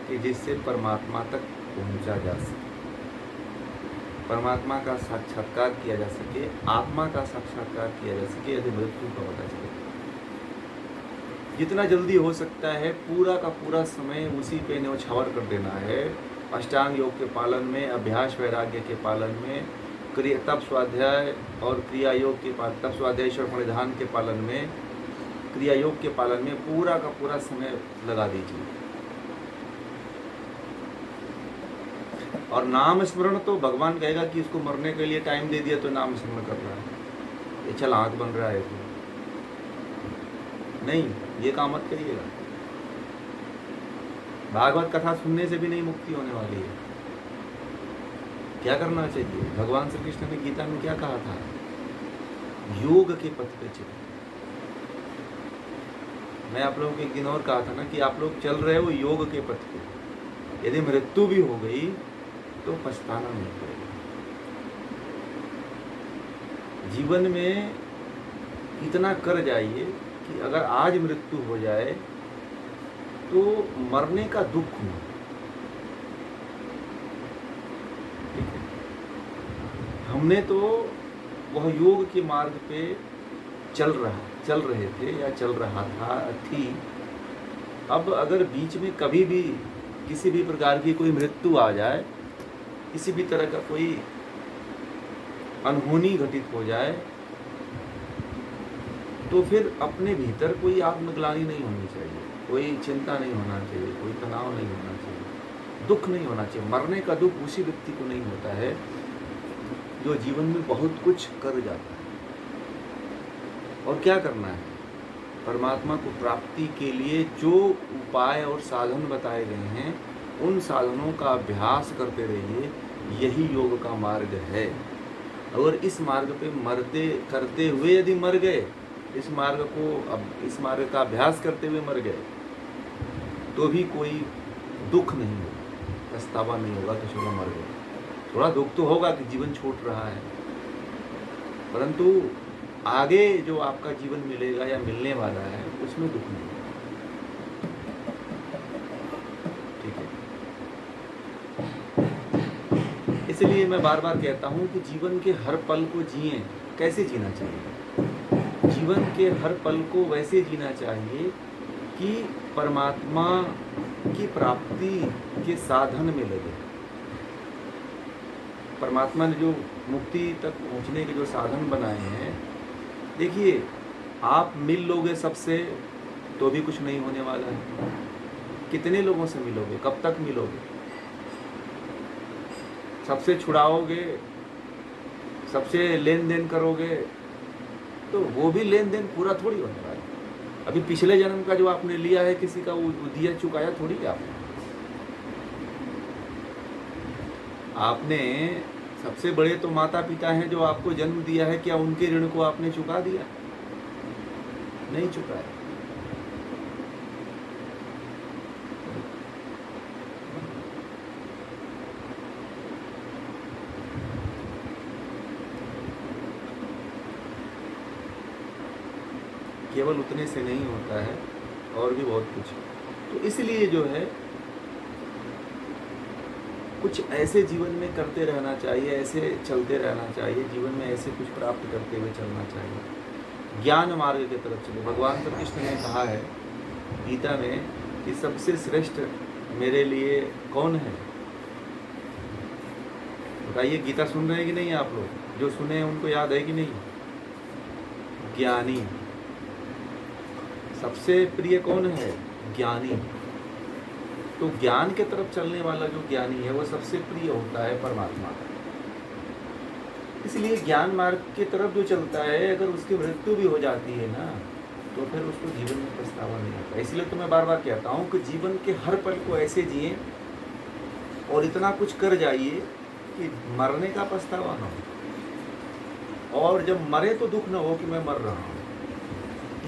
कि जिससे परमात्मा तक पहुंचा जा सके, परमात्मा का साक्षात्कार किया जा सके, आत्मा का साक्षात्कार किया जा सके, यदि मृत्यु का पता चले। जितना जल्दी हो सकता है पूरा का पूरा समय उसी पे न्यौछावर कर देना है। अष्टांग योग के पालन में, अभ्यास वैराग्य के पालन में, तप स्वाध्याय और क्रिया योग के पालन, तप स्वाध्याय ईश्वर परिधान के पालन में, क्रिया योग के पालन में पूरा का पूरा समय लगा दीजिए। और नाम स्मरण तो भगवान कहेगा कि इसको मरने के लिए टाइम दे दिया तो नाम स्मरण कर रहा है, ये छलांग बन रहा है तो नहीं, ये काम मत करिएगा। भागवत कथा सुनने से भी नहीं मुक्ति होने वाली है। क्या करना चाहिए? भगवान श्री कृष्ण ने गीता में क्या कहा था? योग के पथ पे चलो। मैं आप लोगों को एक दिन और कहा था ना कि आप लोग चल रहे हो योग के पथ पे। यदि मृत्यु भी हो गई तो पछताना नहीं पड़ेगा। जीवन में इतना कर जाइए कि अगर आज मृत्यु हो जाए तो मरने का दुख हो। ठीक है, हमने तो वह योग के मार्ग पे चल रहे थे या चल रहा था थी। अब अगर बीच में कभी भी किसी भी प्रकार की कोई मृत्यु आ जाए, किसी भी तरह का कोई अनहोनी घटित हो जाए, तो फिर अपने भीतर कोई आत्मग्लानि नहीं होनी चाहिए, कोई चिंता नहीं होना चाहिए, कोई तनाव नहीं होना चाहिए, दुख नहीं होना चाहिए। मरने का दुख उसी व्यक्ति को नहीं होता है जो जीवन में बहुत कुछ कर जाता है। और क्या करना है? परमात्मा को प्राप्ति के लिए जो उपाय और साधन बताए गए हैं उन साधनों का अभ्यास करते रहिए। यही योग का मार्ग है। अगर इस मार्ग पे करते हुए यदि मर गए, इस मार्ग का अभ्यास करते हुए मर गए, तो भी कोई दुख नहीं होगा, पछतावा नहीं होगा कि चलो मर गए। थोड़ा दुख तो होगा कि जीवन छूट रहा है, परंतु आगे जो आपका जीवन मिलेगा या मिलने वाला है उसमें दुख नहीं होगा। ठीक है, इसलिए मैं बार बार कहता हूँ कि जीवन के हर पल को जिएं। कैसे जीना चाहिए? जीवन के हर पल को वैसे जीना चाहिए कि परमात्मा की प्राप्ति के साधन में लगे। परमात्मा ने जो मुक्ति तक पहुँचने के जो साधन बनाए हैं, देखिए आप मिल लोगे सबसे तो भी कुछ नहीं होने वाला है। कितने लोगों से मिलोगे? कब तक मिलोगे? सबसे छुड़ाओगे, सबसे लेन देन करोगे, तो वो भी लेन देन पूरा थोड़ी होने वाला है। अभी पिछले जन्म का जो आपने लिया है किसी का, वो दिया चुकाया थोड़ी है आपने। सबसे बड़े तो माता पिता हैं जो आपको जन्म दिया है, क्या उनके ऋण को आपने चुका दिया? नहीं चुकाया। केवल उतने से नहीं होता है, और भी बहुत कुछ। तो इसलिए जो है कुछ ऐसे जीवन में करते रहना चाहिए, ऐसे चलते रहना चाहिए, जीवन में ऐसे कुछ प्राप्त करते हुए चलना चाहिए। ज्ञान मार्ग की तरफ चलो। भगवान श्री कृष्ण ने कहा है गीता में कि सबसे श्रेष्ठ मेरे लिए कौन है? बताइए, गीता सुन रहे हैं कि नहीं आप लोग? जो सुने हैं उनको याद है कि नहीं? ज्ञानी। सबसे प्रिय कौन है? ज्ञानी। तो ज्ञान के तरफ चलने वाला जो ज्ञानी है वो सबसे प्रिय होता है परमात्मा का। इसलिए ज्ञान मार्ग की तरफ जो चलता है, अगर उसकी मृत्यु भी हो जाती है ना, तो फिर उसको जीवन में पछतावा नहीं होता। इसलिए तो मैं बार बार कहता हूँ कि जीवन के हर पल को ऐसे जिए और इतना कुछ कर जाइए कि मरने का पछतावा ना हो, और जब मरे तो दुख ना हो कि मैं मर रहा हूँ।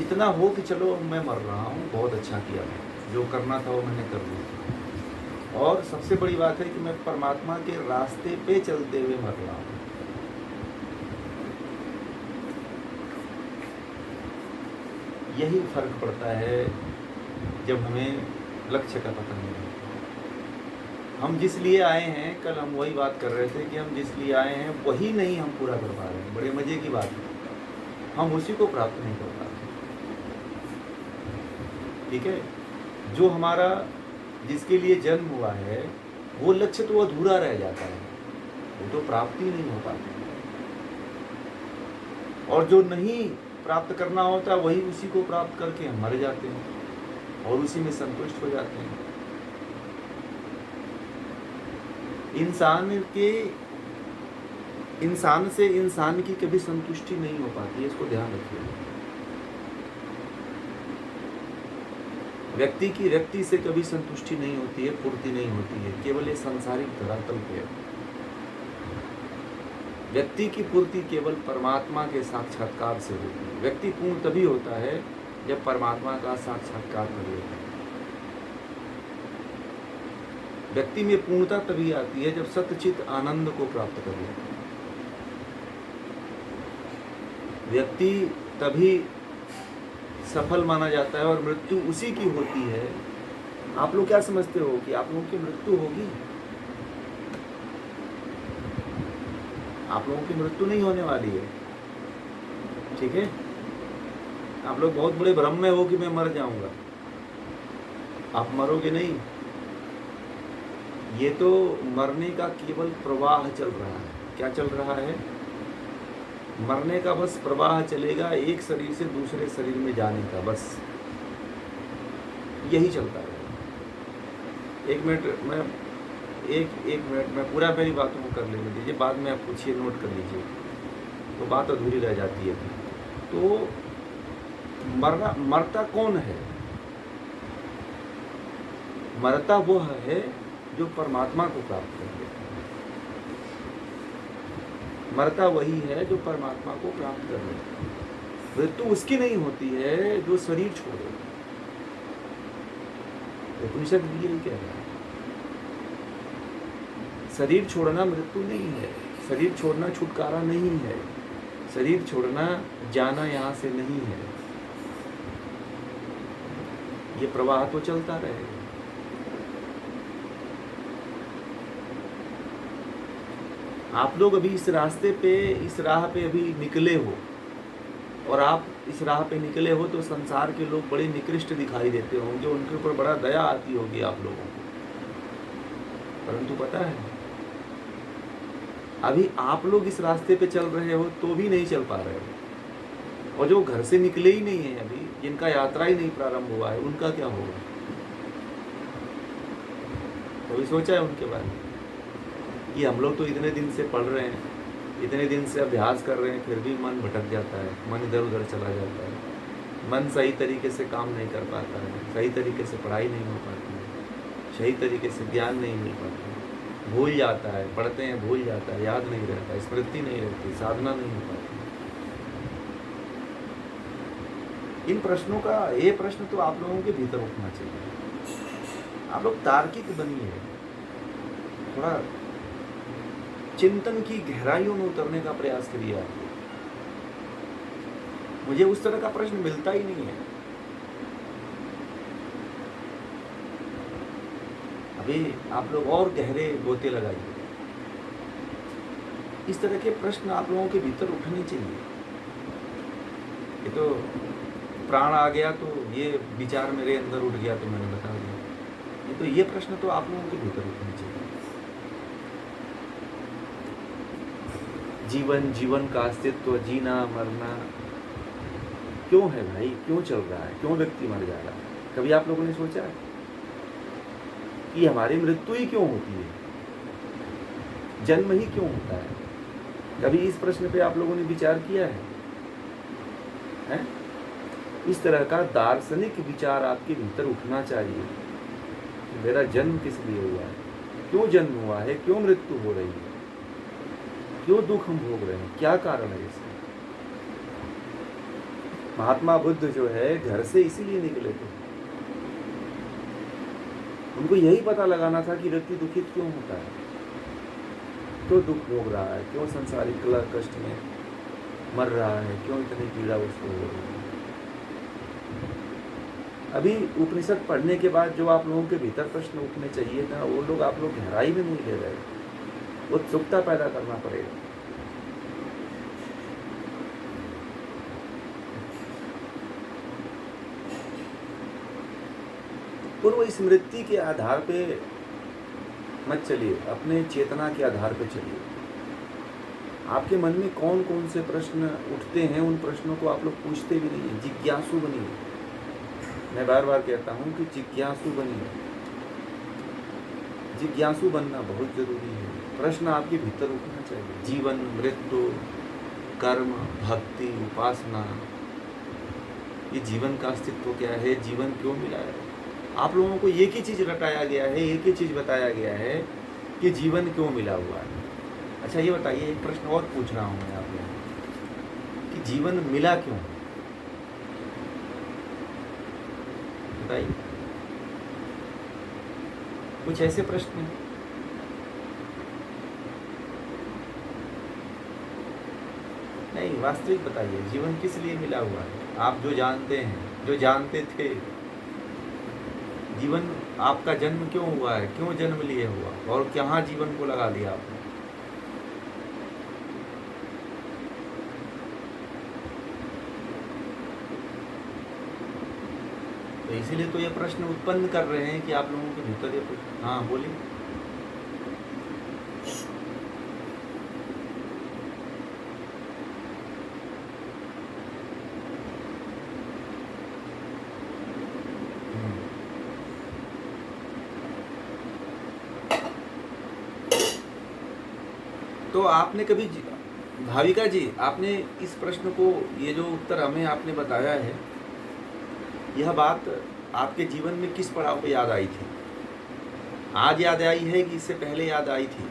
इतना हो कि चलो मैं मर रहा हूँ, बहुत अच्छा किया, जो करना था वो मैंने कर लिया। और सबसे बड़ी बात है कि मैं परमात्मा के रास्ते पे चलते हुए मर रहा हूँ। यही फर्क पड़ता है जब हमें लक्ष्य का पता नहीं रहता। हम जिस लिए आए हैं, कल हम वही बात कर रहे थे कि हम जिस लिए आए हैं वही नहीं हम पूरा कर पा रहे हैं। बड़े मजे की बात है, हम उसी को प्राप्त नहीं कर पा रहे। ठीक है, जो हमारा जिसके लिए जन्म हुआ है वो लक्ष्य तो अधूरा रह जाता है, वो तो प्राप्ति नहीं हो पाती। और जो नहीं प्राप्त करना होता वही उसी को प्राप्त करके हम मर जाते हैं और उसी में संतुष्ट हो जाते हैं। इंसान से इंसान की कभी संतुष्टि नहीं हो पाती है, इसको ध्यान रखिए। व्यक्ति की व्यक्ति से कभी संतुष्टि नहीं होती है, पूर्ति नहीं होती है, केवल ये सांसारिक धरातल पे है। व्यक्ति की पूर्ति केवल परमात्मा के साक्षात्कार से होती है। व्यक्ति पूर्ण तभी होता है जब परमात्मा का साक्षात्कार कर लेता है। व्यक्ति में पूर्णता तभी आती है जब सच्चित आनंद को प्राप्त कर लेता है। व्यक्ति तभी सफल माना जाता है और मृत्यु उसी की होती है। आप लोग क्या समझते हो कि आप लोगों की मृत्यु होगी? आप लोगों की मृत्यु नहीं होने वाली है, ठीक है? आप लोग बहुत बड़े भ्रम में हो कि मैं मर जाऊंगा। आप मरोगे नहीं, ये तो मरने का केवल प्रवाह चल रहा है। क्या चल रहा है? मरने का बस प्रवाह चलेगा, एक शरीर से दूसरे शरीर में जाने का, बस यही चलता है। एक मिनट में पूरा मेरी बातों को कर लेने दीजिए, बाद में आप पूछिए, नोट कर लीजिए, तो बात अधूरी रह जाती है। तो मरता कौन है? मरता वो है जो परमात्मा को प्राप्त कर लेता है। मरता वही है जो परमात्मा को प्राप्त कर लेता है। मृत्यु उसकी नहीं होती है जो शरीर छोड़े। उपनिषद भी यही कह रहा है। शरीर छोड़ना मृत्यु नहीं है, शरीर छोड़ना छुटकारा नहीं है, शरीर छोड़ना जाना यहाँ से नहीं है। ये प्रवाह तो चलता रहेगा। आप लोग अभी इस रास्ते पे, इस राह पे अभी निकले हो, और आप इस राह पे निकले हो तो संसार के लोग बड़े निकृष्ट दिखाई देते होंगे, उनके ऊपर बड़ा दया आती होगी आप लोगों को। परंतु पता है, अभी आप लोग इस रास्ते पे चल रहे हो तो भी नहीं चल पा रहे हो, और जो घर से निकले ही नहीं है अभी, जिनका यात्रा ही नहीं प्रारंभ हुआ है, उनका क्या होगा? कभी सोचा है उनके बारे में कि हम लोग तो इतने दिन से पढ़ रहे हैं, इतने दिन से अभ्यास कर रहे हैं, फिर भी मन भटक जाता है, मन इधर उधर चला जाता है, मन सही तरीके से काम नहीं कर पाता है, सही तरीके से पढ़ाई नहीं हो पाती है, सही तरीके से ज्ञान नहीं मिल पाता है, भूल जाता है, पढ़ते हैं भूल जाता है, याद नहीं रहता, स्मृति नहीं रहती, साधना नहीं हो पाती। इन प्रश्नों का, ये प्रश्न तो आप लोगों के भीतर उठना चाहिए। आप लोग तार्किक बनिए, थोड़ा चिंतन की गहराइयों में उतरने का प्रयास करिए। आप मुझे उस तरह का प्रश्न मिलता ही नहीं है। अभी आप लोग और गहरे गोते लगाइए। इस तरह के प्रश्न आप लोगों के भीतर उठने चाहिए। ये तो प्राण आ गया तो ये विचार मेरे अंदर उठ गया तो मैंने बता दिया। ये प्रश्न तो आप लोगों के भीतर उठने चाहिए। जीवन का अस्तित्व, जीना मरना क्यों है भाई? क्यों चल रहा है? क्यों व्यक्ति मर जा रहा है? कभी आप लोगों ने सोचा है कि हमारी मृत्यु ही क्यों होती है? जन्म ही क्यों होता है? कभी इस प्रश्न पे आप लोगों ने विचार किया है? हैं? इस तरह का दार्शनिक विचार आपके भीतर उठना चाहिए कि मेरा जन्म किस लिए हुआ है, क्यों जन्म हुआ है, क्यों मृत्यु हो रही है, क्यों दुख हम भोग रहे हैं, क्या कारण है इसका? महात्मा बुद्ध जो है घर से इसीलिए निकले थे। उनको यही पता लगाना था कि व्यक्ति दुखित क्यों होता है, क्यों दुख भोग रहा है, क्यों संसारिक कष्ट में मर रहा है, क्यों इतनी पीड़ा उसको हो रही है। अभी उपनिषद पढ़ने के बाद जो आप लोगों के भीतर प्रश्न उठने चाहिए था, वो लोग आप लोग गहराई में नहीं ले रहे, उत्सुकता पैदा करना पड़ेगा। पूर्व स्मृति के आधार पे मत चलिए, अपने चेतना के आधार पे चलिए। आपके मन में कौन कौन से प्रश्न उठते हैं, उन प्रश्नों को आप लोग पूछते भी नहीं है। जिज्ञासु बनिए, मैं बार बार कहता हूँ कि जिज्ञासु बनिए। जिज्ञासु बनना बहुत जरूरी है। प्रश्न आपके भीतर उठना चाहिए। जीवन, मृत्यु, कर्म, भक्ति, उपासना, ये जीवन का अस्तित्व क्या है, जीवन क्यों मिला है। आप लोगों को एक ही चीज़ रटाया गया है, एक ही चीज़ बताया गया है कि जीवन क्यों मिला हुआ है। अच्छा ये बताइए, एक प्रश्न और पूछ रहा हूँ मैं आप लोगों कि जीवन मिला क्यों, बताइए। कुछ ऐसे प्रश्न हैं? नहीं, वास्तविक बताइए, जीवन किस लिए मिला हुआ है। आप जो जानते हैं, जो जानते थे, जीवन आपका जन्म क्यों हुआ है, क्यों जन्म लिए हुआ, और कहाँ जीवन को लगा दिया आपने। तो इसीलिए तो ये प्रश्न उत्पन्न कर रहे हैं कि आप लोगों के भीतर ये प्रश्न। हाँ बोलिए। तो आपने कभी भाविका जी, आपने इस प्रश्न को, ये जो उत्तर हमें आपने बताया है, यह बात आपके जीवन में किस पड़ाव पे याद आई थी? आज याद आई है कि इससे पहले याद आई थी?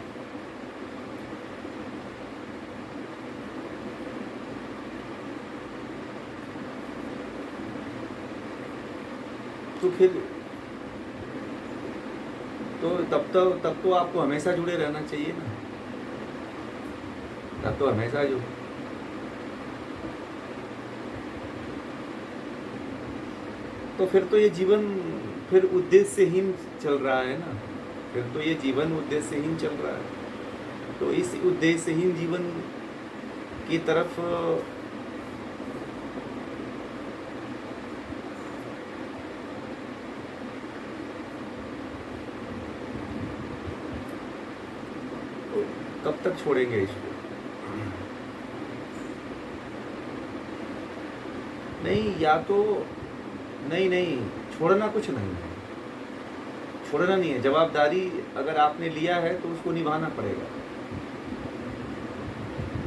तो फिर तब तो आपको हमेशा जुड़े रहना चाहिए ना, तब तो हमेशा जो। तो फिर तो ये जीवन फिर उद्देश्यहीन चल रहा है ना, फिर तो ये जीवन उद्देश्यहीन चल रहा है। तो इस उद्देश्यहीन जीवन की तरफ कब तक छोड़ेंगे इसको? नहीं, या तो नहीं, छोड़ना कुछ नहीं है, छोड़ना नहीं है। जवाबदारी अगर आपने लिया है तो उसको निभाना पड़ेगा,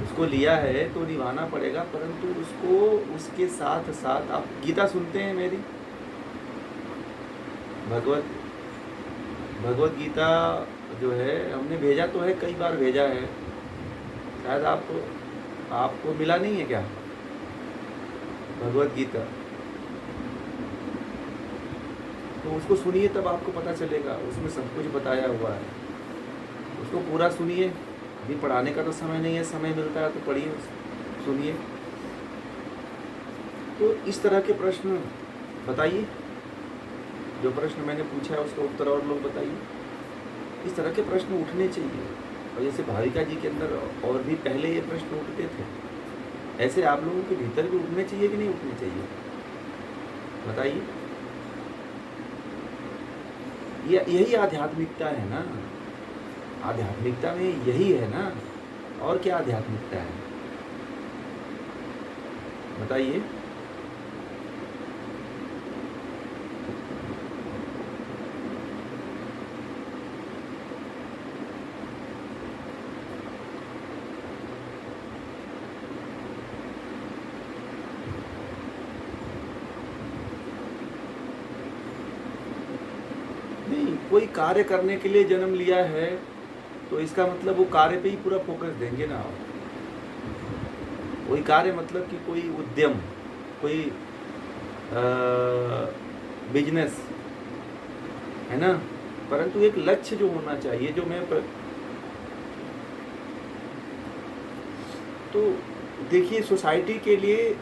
उसको लिया है तो निभाना पड़ेगा, परंतु उसको उसके साथ साथ। आप गीता सुनते हैं मेरी? भगवत गीता जो है, हमने भेजा तो है, कई बार भेजा है, शायद आपको मिला नहीं है क्या भगवत गीता? तो उसको सुनिए, तब आपको पता चलेगा, उसमें सब कुछ बताया हुआ है। उसको पूरा सुनिए। अभी पढ़ाने का तो समय नहीं है, समय मिलता है तो पढ़िए, सुनिए। तो इस तरह के प्रश्न बताइए, जो प्रश्न मैंने पूछा है उसका उत्तर और लोग बताइए। इस तरह के प्रश्न उठने चाहिए। और जैसे भाविका जी के अंदर और भी पहले ये प्रश्न उठते थे, ऐसे आप लोगों के भीतर भी उठने चाहिए कि नहीं उठने चाहिए, बताइए। यही आध्यात्मिकता है ना, आध्यात्मिकता में यही है ना, और क्या आध्यात्मिकता है, बताइए। कोई कार्य करने के लिए जन्म लिया है तो इसका मतलब वो कार्य पे ही पूरा फोकस देंगे ना। कोई कार्य मतलब कि कोई उद्यम, कोई बिजनेस है ना, परंतु एक लक्ष्य जो होना चाहिए, जो मैं तो देखिए सोसाइटी के लिए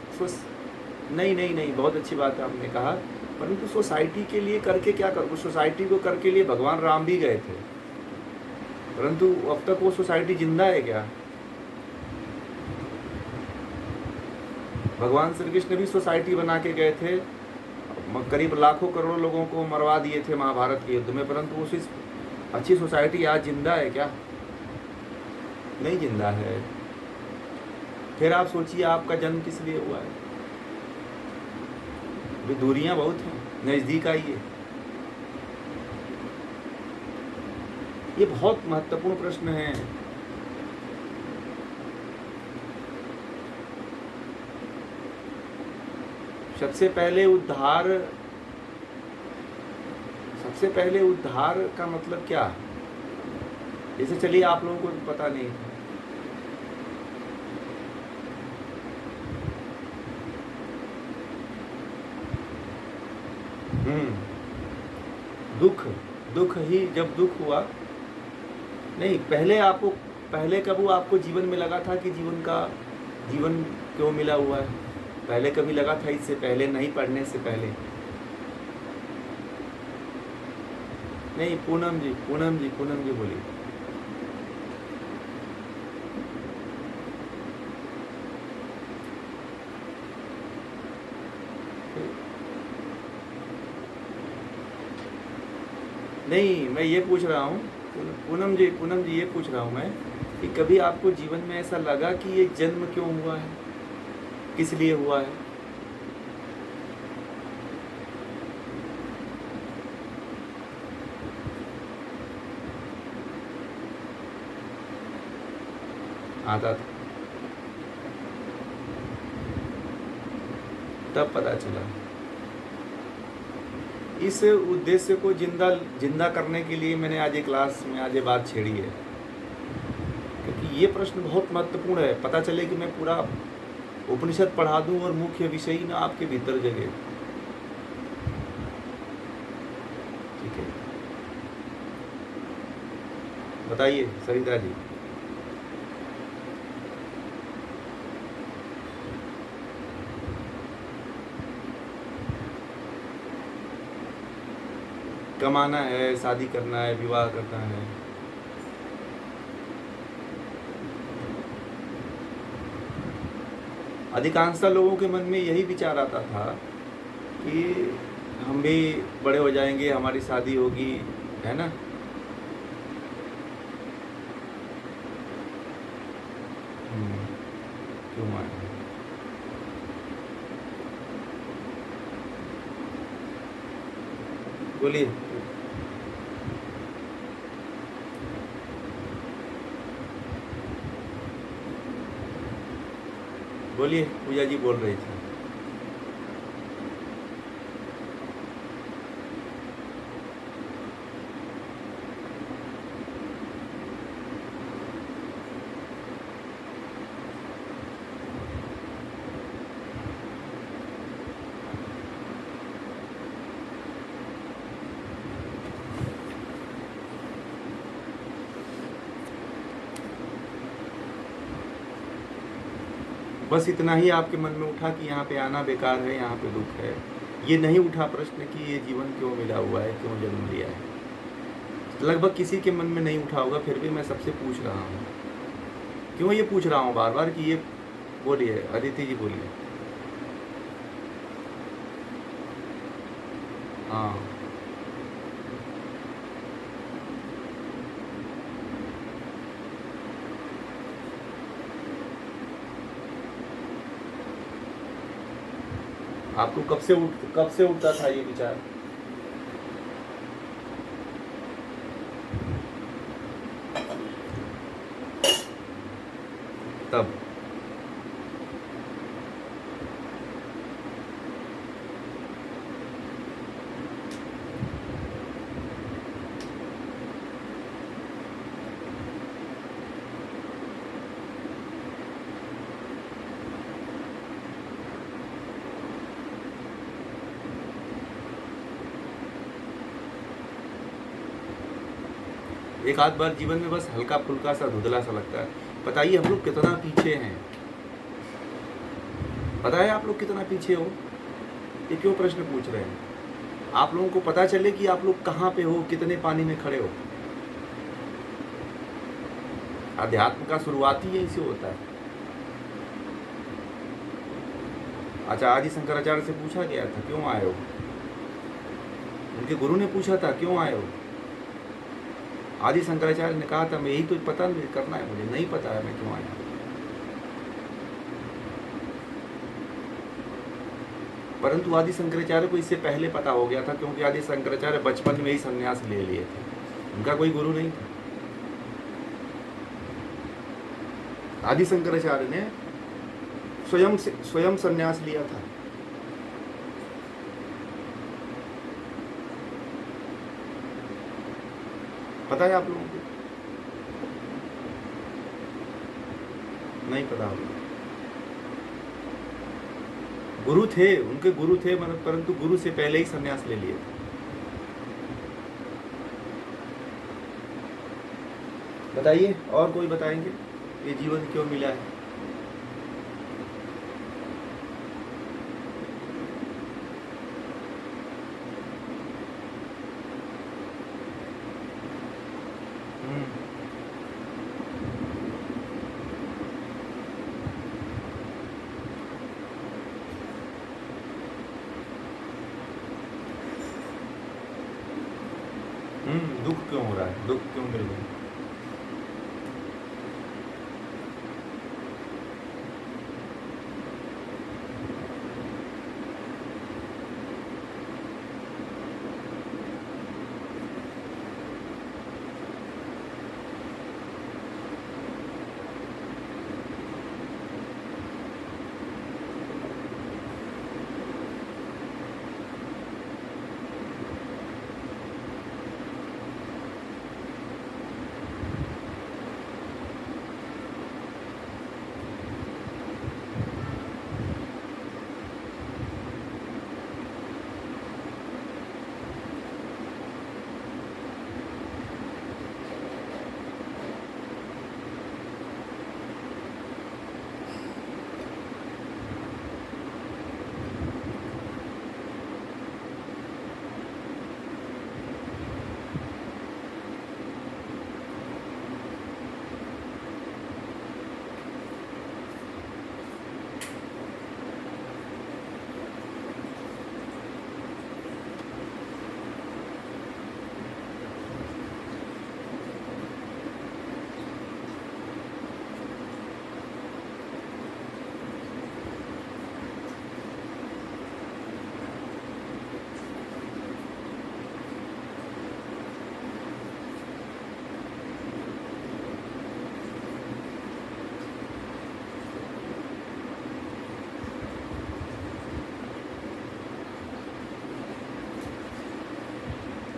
नहीं, बहुत अच्छी बात आपने कहा परंतु सोसाइटी के लिए करके क्या कर, उस सोसाइटी को करके लिए भगवान राम भी गए थे, परंतु अब तक वो सोसाइटी जिंदा है क्या? भगवान श्री कृष्ण भी सोसाइटी बना के गए थे, करीब लाखों करोड़ों लोगों को मरवा दिए थे महाभारत के युद्ध में, परंतु उस अच्छी सोसाइटी आज जिंदा है क्या? नहीं जिंदा है। फिर आप सोचिए आपका जन्म किस लिए हुआ है? भी दूरियां बहुत हैं, नजदीक आइए। ये बहुत महत्वपूर्ण प्रश्न है। सबसे पहले उद्धार का मतलब क्या? जैसे चलिए आप लोगों को पता नहीं था, दुख ही जब दुख हुआ नहीं, पहले कब वो आपको जीवन में लगा था कि जीवन क्यों मिला हुआ है? पहले कभी लगा था इससे पहले, नहीं पढ़ने से पहले? नहीं, पूनम जी बोलिए। नहीं, मैं ये पूछ रहा हूँ पूनम जी ये पूछ रहा हूँ मैं कि कभी आपको जीवन में ऐसा लगा कि ये जन्म क्यों हुआ है, किस लिए हुआ है? आता था तब पता चला। इस उद्देश्य को जिंदा करने के लिए मैंने आज एक क्लास में आज ये बात छेड़ी है, क्योंकि ये प्रश्न बहुत महत्वपूर्ण है। पता चले कि मैं पूरा उपनिषद पढ़ा दूं और मुख्य विषय ही ना आपके भीतर जगे। ठीक है, बताइए सरिता जी। कमाना है, शादी करना है, विवाह करना है। अधिकांशतः लोगों के मन में यही विचार आता था कि हम भी बड़े हो जाएंगे, हमारी शादी होगी, है ना? क्यों माने? बोलिए। बोलिए, पूजा जी बोल रही थी। बस इतना ही आपके मन में उठा कि यहाँ पे आना बेकार है, यहाँ पे दुख है। ये नहीं उठा प्रश्न कि ये जीवन क्यों मिला हुआ है, क्यों जन्म लिया है। लगभग किसी के मन में नहीं उठा होगा, फिर भी मैं सबसे पूछ रहा हूँ। क्यों ये पूछ रहा हूँ बार बार कि ये बोलिए, अदिति जी बोलिए। हाँ, आपको कब से उठता था ये विचार? तब एक आध बार जीवन में बस हल्का फुल्का सा धुंधला सा लगता है। बताइए हम लोग कितना पीछे हैं? पता है आप लोग कितना पीछे हो? ये क्यों प्रश्न पूछ रहे हैं? आप लोगों को पता चले कि आप लोग कहाँ पे हो, कितने पानी में खड़े हो। अध्यात्म का शुरुआत ही यहीं से होता है। अच्छा, आदि शंकराचार्य से पूछा गया था क्यों आए हो, उनके गुरु ने पूछा था क्यों आए हो। आदि शंकराचार्य ने कहा था मैं यही तो पता नहीं करना है, मुझे नहीं पता है मैं क्यों आया। परंतु आदि शंकराचार्य को इससे पहले पता हो गया था, क्योंकि आदि शंकराचार्य बचपन में ही संन्यास ले लिए थे, उनका कोई गुरु नहीं था। आदि शंकराचार्य ने स्वयं संन्यास लिया था। पता है आप लोगों को? नहीं पता होगा। गुरु थे, उनके गुरु थे, परंतु गुरु से पहले ही संन्यास ले लिए थे। बताइए, और कोई बताएंगे ये जीवन क्यों मिला है? दुख क्यों हो रहा है, दुख क्यों मिल रहा है?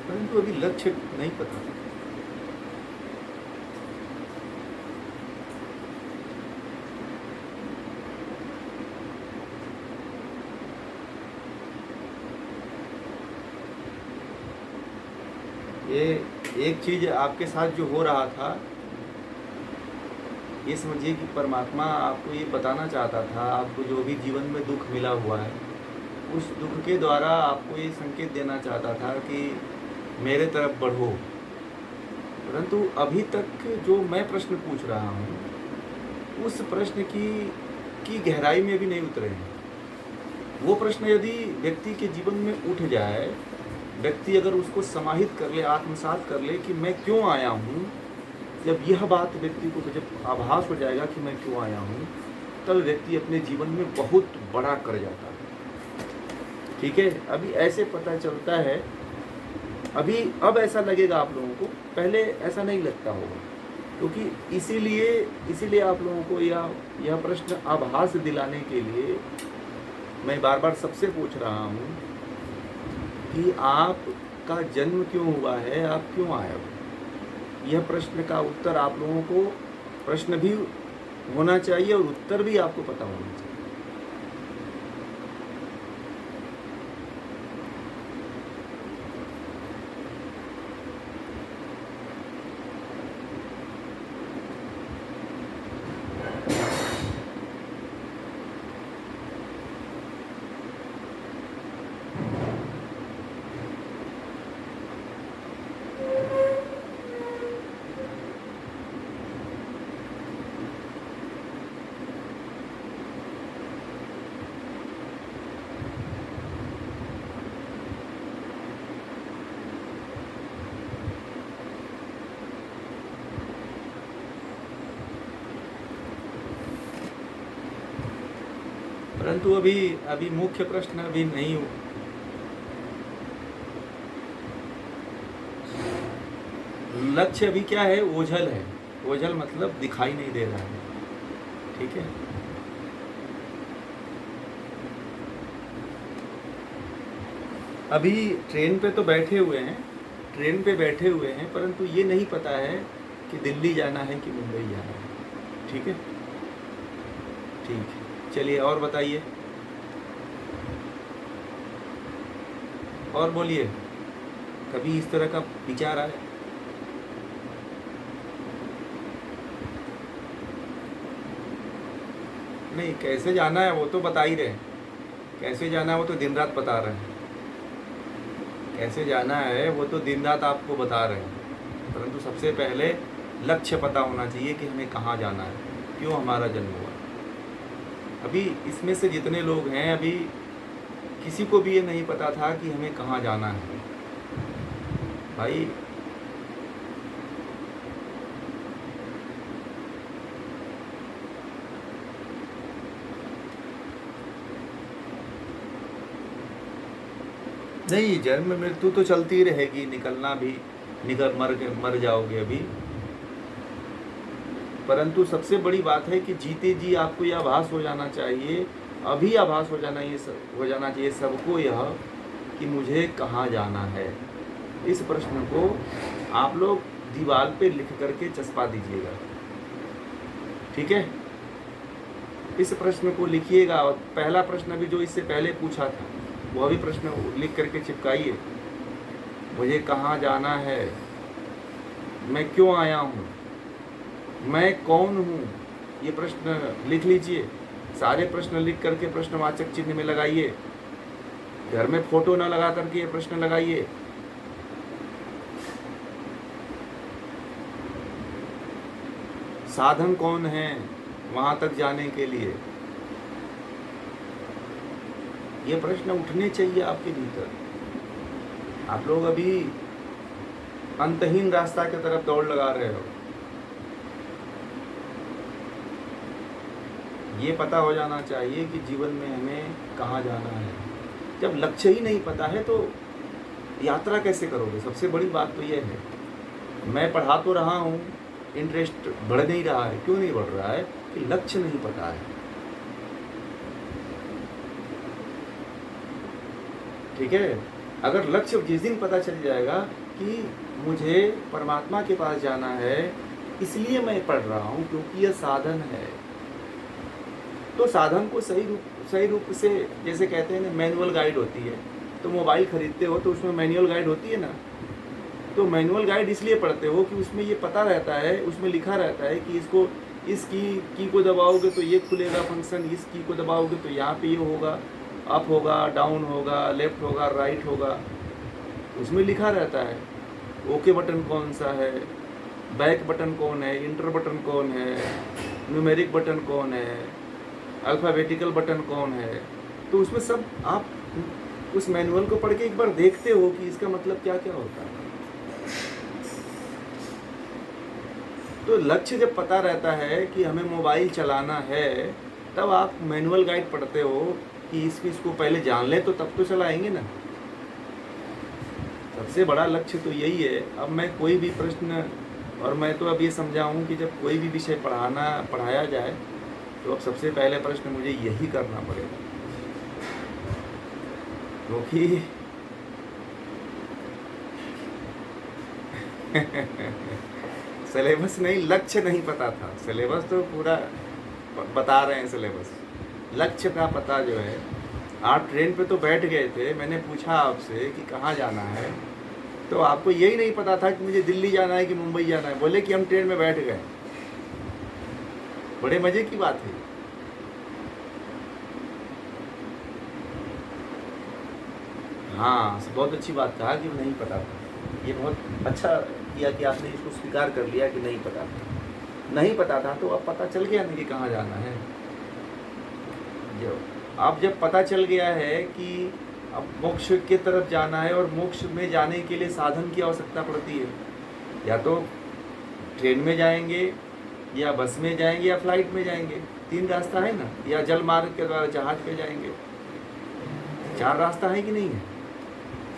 परंतु अभी लक्ष्य नहीं पता। ये एक चीज आपके साथ जो हो रहा था, ये समझिए कि परमात्मा आपको ये बताना चाहता था, आपको जो भी जीवन में दुख मिला हुआ है, उस दुख के द्वारा आपको ये संकेत देना चाहता था कि मेरे तरफ बढ़ो। परंतु अभी तक जो मैं प्रश्न पूछ रहा हूँ, उस प्रश्न की गहराई में भी नहीं उतरे हैं। वो प्रश्न यदि व्यक्ति के जीवन में उठ जाए, व्यक्ति अगर उसको समाहित कर ले, आत्मसात कर ले कि मैं क्यों आया हूँ, जब यह बात व्यक्ति को जब आभास हो जाएगा कि मैं क्यों आया हूँ, तब व्यक्ति अपने जीवन में बहुत बड़ा कर जाता है। ठीक है, अभी ऐसे पता चलता है, अब ऐसा लगेगा आप लोगों को, पहले ऐसा नहीं लगता होगा, क्योंकि इसीलिए आप लोगों को यह प्रश्न आभास दिलाने के लिए मैं बार बार सबसे पूछ रहा हूँ कि आपका जन्म क्यों हुआ है, आप क्यों आए हो। यह प्रश्न का उत्तर आप लोगों को, प्रश्न भी होना चाहिए और उत्तर भी आपको पता होना चाहिए। परंतु अभी अभी मुख्य प्रश्न अभी नहीं हो। लक्ष्य अभी क्या है? ओझल है। ओझल मतलब दिखाई नहीं दे रहा है। ठीक है, अभी ट्रेन पे तो बैठे हुए हैं, ट्रेन पे बैठे हुए हैं, परंतु ये नहीं पता है कि दिल्ली जाना है कि मुंबई जाना है। ठीक है, ठीक है, चलिए और बताइए, और बोलिए, कभी इस तरह का विचार आए? नहीं, कैसे जाना है वो तो बता ही रहे, कैसे जाना है वो तो दिन रात बता रहे हैं, कैसे जाना है वो तो दिन रात आपको बता रहे हैं, परंतु सबसे पहले लक्ष्य पता होना चाहिए कि हमें कहाँ जाना है, क्यों हमारा जन्म हुआ। अभी इसमें से जितने लोग हैं, अभी किसी को भी ये नहीं पता था कि हमें कहाँ जाना है। भाई नहीं, जन्म मृत्यु तो चलती रहेगी, निकलना भी, निकल मर जाओगे अभी, परंतु सबसे बड़ी बात है कि जीते जी आपको यह आभास हो जाना चाहिए, अभी आभास हो जाना चाहिए सबको यह कि मुझे कहाँ जाना है। इस प्रश्न को आप लोग दीवार पे लिख करके चस्पा दीजिएगा। ठीक है, इस प्रश्न को लिखिएगा, और पहला प्रश्न अभी जो इससे पहले पूछा था वो अभी प्रश्न लिख करके चिपकाइए। मुझे कहाँ जाना है, मैं क्यों आया हूँ, मैं कौन हूँ, ये प्रश्न लिख लीजिए। सारे प्रश्न लिख करके प्रश्नवाचक चिन्ह में लगाइए, घर में फोटो ना लगा करके ये प्रश्न लगाइए। साधन कौन है वहाँ तक जाने के लिए, ये प्रश्न उठने चाहिए आपके भीतर। आप लोग अभी अंतहीन रास्ता की तरफ दौड़ लगा रहे हो। ये पता हो जाना चाहिए कि जीवन में हमें कहाँ जाना है। जब लक्ष्य ही नहीं पता है तो यात्रा कैसे करोगे? सबसे बड़ी बात तो ये है। मैं पढ़ा तो रहा हूँ, इंटरेस्ट बढ़ नहीं रहा है। क्यों नहीं बढ़ रहा है? कि लक्ष्य नहीं पता है। ठीक है, अगर लक्ष्य जिस दिन पता चल जाएगा कि मुझे परमात्मा के पास जाना है, इसलिए मैं पढ़ रहा हूँ क्योंकि यह साधन है, तो साधन को सही रूप से, जैसे कहते हैं ना, मैनुअल गाइड होती है। तो मोबाइल खरीदते हो तो उसमें मैनुअल गाइड होती है ना, तो मैनुअल गाइड इसलिए पढ़ते हो कि उसमें ये पता रहता है, उसमें लिखा रहता है कि इसको, इस की को दबाओगे तो ये खुलेगा फंक्शन, इस की को दबाओगे तो यहाँ पे ये होगा, अप होगा, डाउन होगा, लेफ्ट होगा, राइट होगा, उसमें लिखा रहता है। ओके बटन कौन सा है, बैक बटन कौन है, इंटर बटन कौन है, न्यूमेरिक बटन कौन है, अल्फ़ाबेटिकल बटन कौन है। तो उसमें सब आप उस मैनुअल को पढ़ के एक बार देखते हो कि इसका मतलब क्या क्या होता है। तो लक्ष्य जब पता रहता है कि हमें मोबाइल चलाना है, तब आप मैनुअल गाइड पढ़ते हो कि इसको पहले जान लें तो तब तो चलाएंगे ना। सबसे बड़ा लक्ष्य तो यही है। अब मैं कोई भी प्रश्न, और मैं तो अब ये समझा हूँ कि जब कोई भी विषय पढ़ाया जाए तो अब सबसे पहले प्रश्न मुझे यही करना पड़ेगा, क्योंकि सिलेबस नहीं, लक्ष्य नहीं पता था। सिलेबस तो पूरा बता रहे हैं, सिलेबस, लक्ष्य का पता जो है। आप ट्रेन पे तो बैठ गए थे, मैंने पूछा आपसे कि कहाँ जाना है, तो आपको यही नहीं पता था कि मुझे दिल्ली जाना है कि मुंबई जाना है। बोले कि हम ट्रेन में बैठ गए। बड़े मजे की बात है। हाँ, बहुत अच्छी बात कहा कि नहीं पता था। ये बहुत अच्छा किया कि आपने इसको स्वीकार कर लिया कि नहीं पता था। नहीं पता था तो अब पता चल गया ना कि कहाँ जाना है। अब जब पता चल गया है कि अब मोक्ष की तरफ जाना है, और मोक्ष में जाने के लिए साधन की आवश्यकता पड़ती है। या तो ट्रेन में जाएंगे, या बस में जाएंगे या फ्लाइट में जाएंगे, 3 रास्ता है ना, या जल मार्ग के द्वारा जहाज पे जाएंगे, 4 रास्ता है कि नहीं है,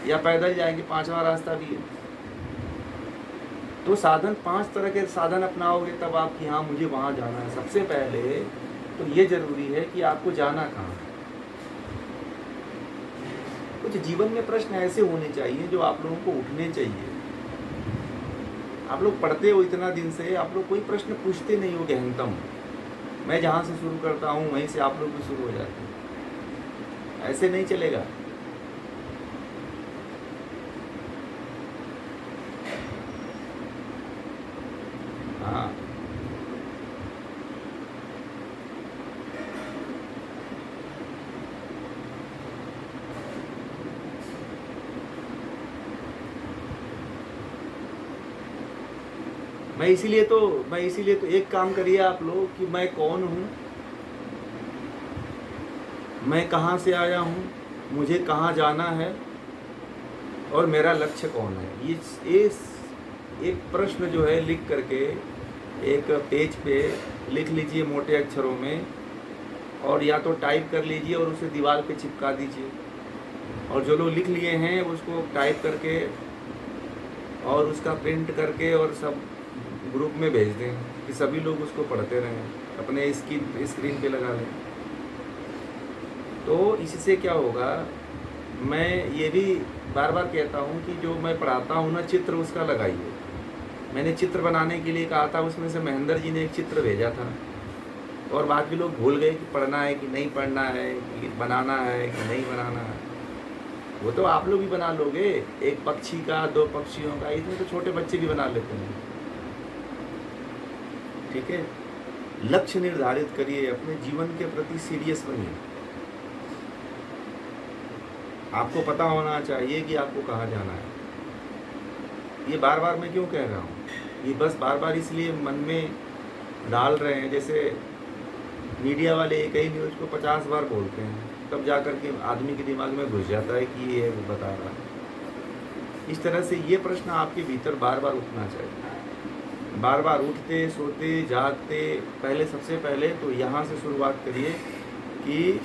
या पैदल जाएंगे, 5वां रास्ता भी है। तो साधन 5 तरह के साधन अपनाओगे तब आप कि हाँ मुझे वहाँ जाना है। सबसे पहले तो ये जरूरी है कि आपको जाना कहाँ है। कुछ जीवन में प्रश्न ऐसे होने चाहिए जो आप लोगों को उठने चाहिए। आप लोग पढ़ते हो इतना दिन से, आप लोग कोई प्रश्न पूछते नहीं हो गहनतम। मैं जहाँ से शुरू करता हूँ वहीं से आप लोग भी शुरू हो जाते हैं, ऐसे नहीं चलेगा। हाँ, मैं इसीलिए तो एक काम करिए आप लोग कि मैं कौन हूँ, मैं कहाँ से आया हूँ, मुझे कहाँ जाना है और मेरा लक्ष्य कौन है। ये एक प्रश्न जो है लिख करके एक पेज पे लिख लीजिए मोटे अक्षरों में, और या तो टाइप कर लीजिए और उसे दीवार पे चिपका दीजिए। और जो लोग लिख लिए हैं उसको टाइप करके और उसका प्रिंट करके और सब ग्रुप में भेज दें कि सभी लोग उसको पढ़ते रहें, अपने स्क्रीन पे लगा लें। तो इससे क्या होगा, मैं ये भी बार बार कहता हूँ कि जो मैं पढ़ाता हूँ ना, चित्र उसका लगाइए। मैंने चित्र बनाने के लिए कहा था, उसमें से महेंद्र जी ने एक चित्र भेजा था और बाकी लोग भूल गए कि पढ़ना है कि नहीं पढ़ना है, कि बनाना है कि नहीं बनाना है। वो तो आप लोग भी बना लोगे, एक पक्षी का, 2 पक्षियों का, इसमें तो छोटे बच्चे भी बना लेते हैं। ठीक है, लक्ष्य निर्धारित करिए, अपने जीवन के प्रति सीरियस बनिए। आपको पता होना चाहिए कि आपको कहाँ जाना है। ये बार बार मैं क्यों कह रहा हूँ, ये बस बार बार इसलिए मन में डाल रहे हैं, जैसे मीडिया वाले एक ही न्यूज़ को 50 बार बोलते हैं, तब जा कर के आदमी के दिमाग में घुस जाता है कि ये बता रहा है। इस तरह से ये प्रश्न आपके भीतर बार बार उठना चाहिए। बार बार उठते, सोते, जागते, पहले सबसे पहले तो यहाँ से शुरुआत करिए कि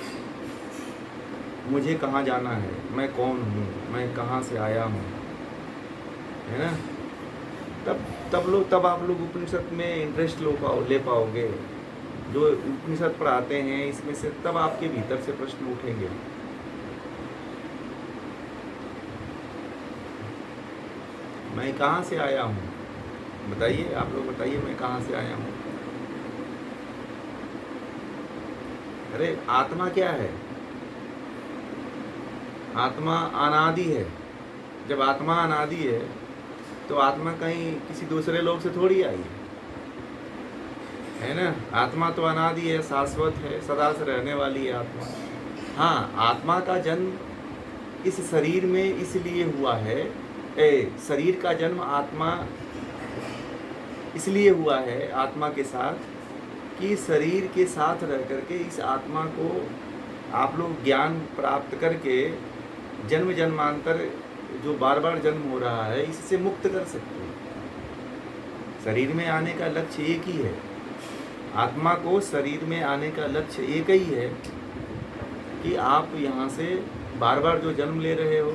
मुझे कहाँ जाना है, मैं कौन हूँ, मैं कहाँ से आया हूँ, है ना। तब आप लोग उपनिषद में इंटरेस्ट ले पाओगे। जो उपनिषद पढ़ाते हैं इसमें से, तब आपके भीतर से प्रश्न उठेंगे। मैं कहाँ से आया हूँ, बताइए, आप लोग बताइए, मैं कहाँ से आया हूँ। अरे आत्मा क्या है? आत्मा अनादि है। जब आत्मा अनादि है तो आत्मा कहीं किसी दूसरे लोग से थोड़ी आई है ना। आत्मा तो अनादि है, शाश्वत है, सदा से रहने वाली है आत्मा। हाँ, आत्मा का जन्म इस शरीर में इसलिए हुआ है, शरीर का जन्म आत्मा इसलिए हुआ है आत्मा के साथ, कि शरीर के साथ रह करके इस आत्मा को आप लोग ज्ञान प्राप्त करके जन्म जन्मांतर जो बार बार जन्म हो रहा है इससे मुक्त कर सकते हैं। शरीर में आने का लक्ष्य एक ही है, आत्मा को शरीर में आने का लक्ष्य एक ही है कि आप यहाँ से बार बार जो जन्म ले रहे हो,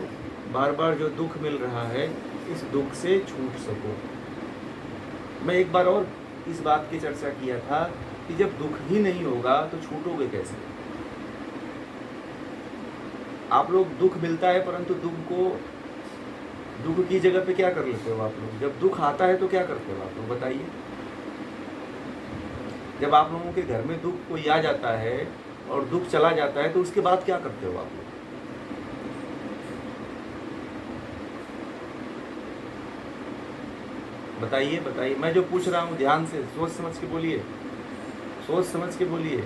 बार बार जो दुख मिल रहा है, इस दुख से छूट सको। मैं एक बार और इस बात की चर्चा किया था कि जब दुख ही नहीं होगा तो छूटोगे कैसे। आप लोग, दुख मिलता है परंतु दुख की जगह पे क्या कर लेते हो आप लोग? जब दुख आता है तो क्या करते हो आप लोग, बताइए। जब आप लोगों के घर में दुख कोई आ जाता है और दुख चला जाता है तो उसके बाद क्या करते हो आप लोग? बताइए बताइए, मैं जो पूछ रहा हूँ ध्यान से सोच समझ के बोलिए, सोच समझ के बोलिए।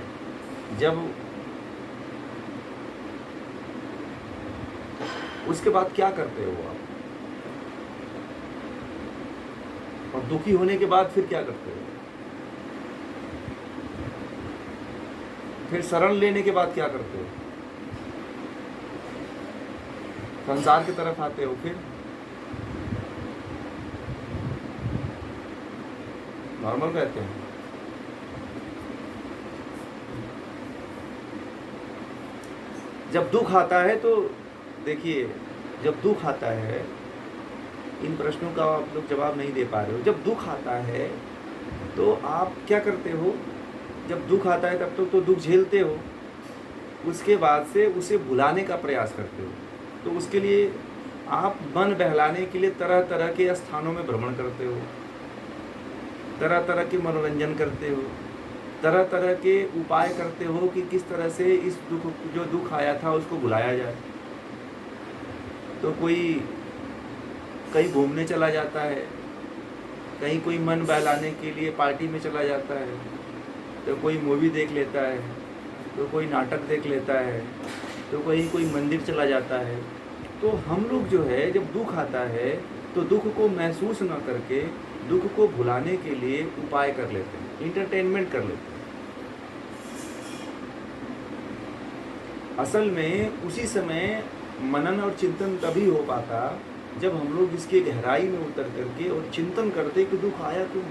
जब उसके बाद क्या करते हो आप? और दुखी होने के बाद फिर क्या करते हो? फिर शरण लेने के बाद क्या करते हो? संसार की तरफ आते हो, फिर नॉर्मल रहते हैं। जब दुख आता है तो देखिए, जब दुख आता है, इन प्रश्नों का आप लोग जवाब नहीं दे पा रहे हो। जब दुख आता है तो आप क्या करते हो? जब दुख आता है तब तो दुख झेलते हो, उसके बाद से उसे भुलाने का प्रयास करते हो। तो उसके लिए आप मन बहलाने के लिए तरह तरह के स्थानों में भ्रमण करते हो, तरह तरह के मनोरंजन करते हो, तरह तरह के उपाय करते हो कि किस तरह से इस दुख, जो दुख आया था, उसको भुलाया जाए। तो कोई कहीं घूमने चला जाता है, कहीं कोई मन बहलाने के लिए पार्टी में चला जाता है, तो कोई मूवी देख लेता है, तो कोई नाटक देख लेता है, तो कोई मंदिर चला जाता है। तो हम लोग जो है, जब दुख आता है तो दुख को महसूस न करके दुख को भुलाने के लिए उपाय कर लेते हैं, इंटरटेनमेंट कर लेते हैं। असल में उसी समय मनन और चिंतन तभी हो पाता जब हम लोग इसके गहराई में उतर करके और चिंतन करते कि दुख आया क्यों।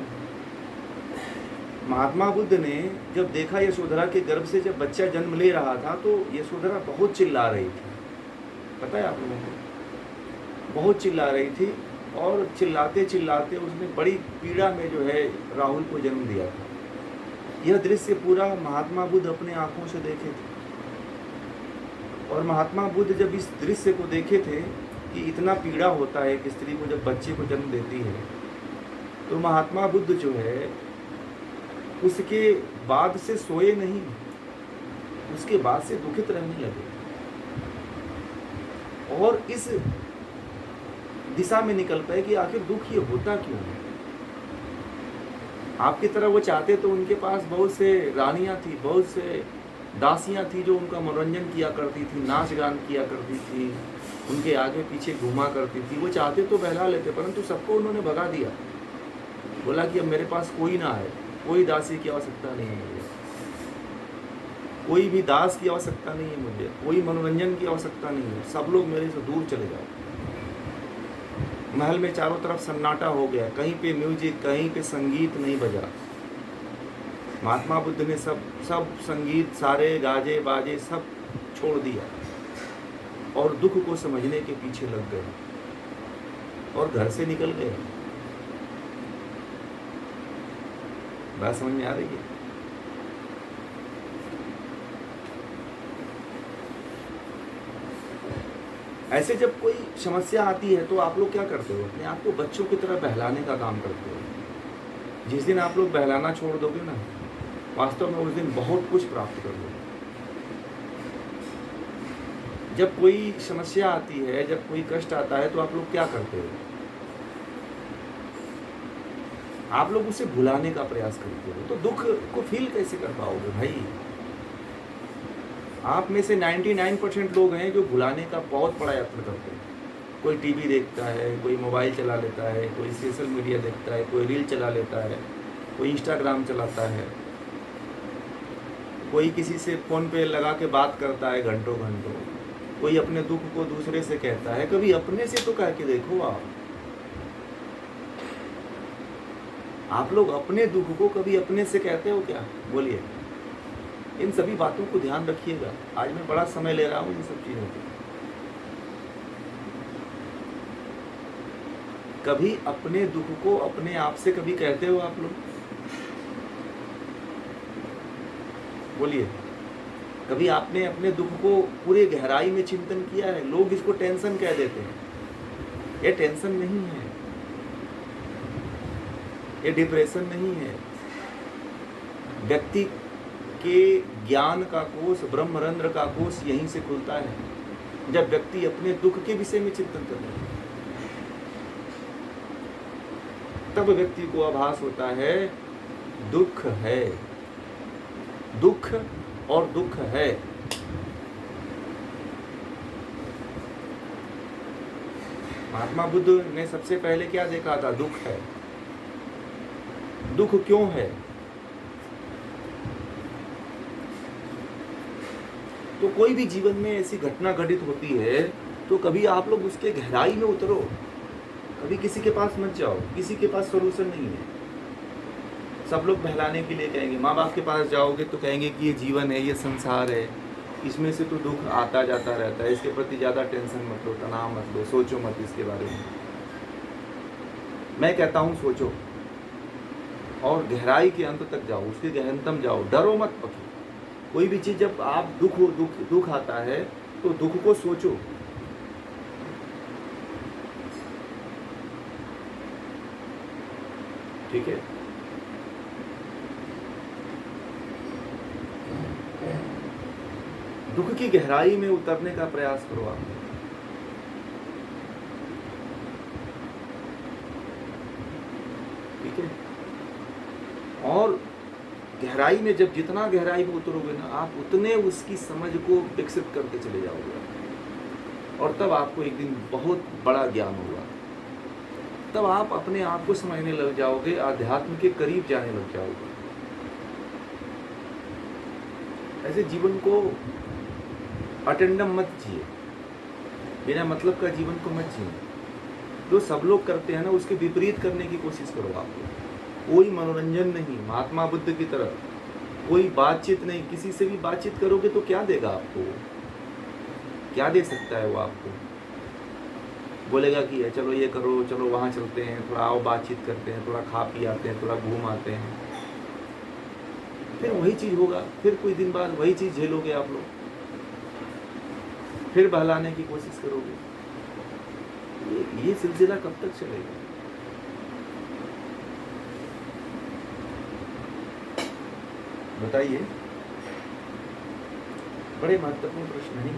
महात्मा बुद्ध ने जब देखा यशोधरा के गर्भ से जब बच्चा जन्म ले रहा था, तो यशोधरा बहुत चिल्ला रही थी, पता है आप लोगों को, बहुत चिल्ला रही थी, और चिल्लाते चिल्लाते उसने बड़ी पीड़ा में जो है राहुल को जन्म दिया था। यह दृश्य पूरा महात्मा बुद्ध अपने आंखों से देखे थे। और महात्मा बुद्ध जब इस दृश्य को देखे थे कि इतना पीड़ा होता है एक स्त्री को जब बच्चे को जन्म देती है, तो महात्मा बुद्ध जो है उसके बाद से सोए नहीं, उसके बाद से दुखित रहने लगे और इस दिशा में निकल पाए कि आखिर दुख ये होता क्यों है। आपकी तरह वो चाहते तो उनके पास बहुत से रानियां थी, बहुत से दासियां थी जो उनका मनोरंजन किया करती थी, नाच गान किया करती थी, उनके आगे पीछे घूमा करती थी। वो चाहते तो बहला लेते, परंतु सबको उन्होंने भगा दिया। बोला कि अब मेरे पास कोई ना है, कोई दासी की आवश्यकता नहीं है मुझे, कोई भी दास की आवश्यकता नहीं है मुझे, कोई मनोरंजन की आवश्यकता नहीं है, सब लोग मेरे से दूर चले जाओ। महल में चारों तरफ सन्नाटा हो गया, कहीं पे म्यूजिक, कहीं पे संगीत नहीं बजा। महात्मा बुद्ध ने सब संगीत, सारे गाजे बाजे सब छोड़ दिया और दुख को समझने के पीछे लग गए और घर से निकल गए। बात समझ में आ रही है? ऐसे जब कोई समस्या आती है तो आप लोग क्या करते हो? अपने आप को बच्चों की तरह बहलाने का काम करते हो। जिस दिन आप लोग बहलाना छोड़ दोगे ना, वास्तव में उस दिन बहुत कुछ प्राप्त कर लोगे। जब कोई समस्या आती है, जब कोई कष्ट आता है, तो आप लोग क्या करते हो? आप लोग उसे भुलाने का प्रयास करते हो। तो दुख को फील कैसे कर पाओगे भाई? आप में से 99% लोग हैं जो भुलाने का बहुत बड़ा यत्न करते हैं। कोई टीवी देखता है, कोई मोबाइल चला लेता है, कोई सोशल मीडिया देखता है, कोई रील चला लेता है, कोई इंस्टाग्राम चलाता है, कोई किसी से फ़ोन पे लगा के बात करता है घंटों घंटों, कोई अपने दुख को दूसरे से कहता है। कभी अपने से तो कह के देखो। आप लोग अपने दुख को कभी अपने से कहते हो क्या? बोलिए। इन सभी बातों को ध्यान रखिएगा। आज मैं बड़ा समय ले रहा हूँ इन सब चीज़ों पे। कभी अपने दुख को अपने आप से कभी कहते हो आप लोग? बोलिए। कभी आपने अपने दुख को पूरे गहराई में चिंतन किया है? लोग इसको टेंशन कह देते हैं। ये टेंशन नहीं है, ये डिप्रेशन नहीं है। व्यक्ति के ज्ञान का कोष, ब्रह्मरंध्र का कोष यहीं से खुलता है जब व्यक्ति अपने दुख के विषय में चिंतन करता है। तब व्यक्ति को आभास होता है दुख है, दुख और दुख है। महात्मा बुद्ध ने सबसे पहले क्या देखा था? दुख है। दुख क्यों है? तो कोई भी जीवन में ऐसी घटना घटित होती है तो कभी आप लोग उसके गहराई में उतरो। कभी किसी के पास मत जाओ, किसी के पास सॉल्यूशन नहीं है। सब लोग बहलाने के लिए कहेंगे। माँ बाप के पास जाओगे तो कहेंगे कि ये जीवन है, ये संसार है, इसमें से तो दुख आता जाता रहता है, इसके प्रति ज़्यादा टेंशन मत लो, तनाव मत लो, सोचो मत इसके बारे में। मैं कहता हूँ सोचो और गहराई के अंत तक जाओ, उसके गहनतम जाओ, डरो मत पकड़ो। कोई भी चीज़ जब आप दुख आता है तो दुख को सोचो। ठीक है, दुख की गहराई में उतरने का प्रयास करो आप। ठीक है, और गहराई में जब जितना गहराई में उतरोगे ना, आप उतने उसकी समझ को विकसित करते चले जाओगे, और तब आपको एक दिन बहुत बड़ा ज्ञान होगा। तब आप अपने आप को समझने लग जाओगे, आध्यात्म के करीब जाने लग जाओगे। ऐसे जीवन को अटेंडम मत जिए, बिना मतलब का जीवन को मत जिए। जो सब लोग करते हैं ना, उसके विपरीत करने की कोशिश करो आप। कोई मनोरंजन नहीं, महात्मा बुद्ध की तरह कोई बातचीत नहीं। किसी से भी बातचीत करोगे तो क्या देगा आपको? क्या दे सकता है वो आपको? बोलेगा कि चलो ये करो, चलो वहाँ चलते हैं, थोड़ा आओ बातचीत करते हैं, थोड़ा खा पी आते हैं, थोड़ा घूम आते हैं। फिर वही चीज़ होगा, फिर कुछ दिन बाद वही चीज़ झेलोगे आप लोग, फिर बहलाने की कोशिश करोगे। ये सिलसिला कब तक चलेगा? बताइए। बड़े महत्वपूर्ण प्रश्न है।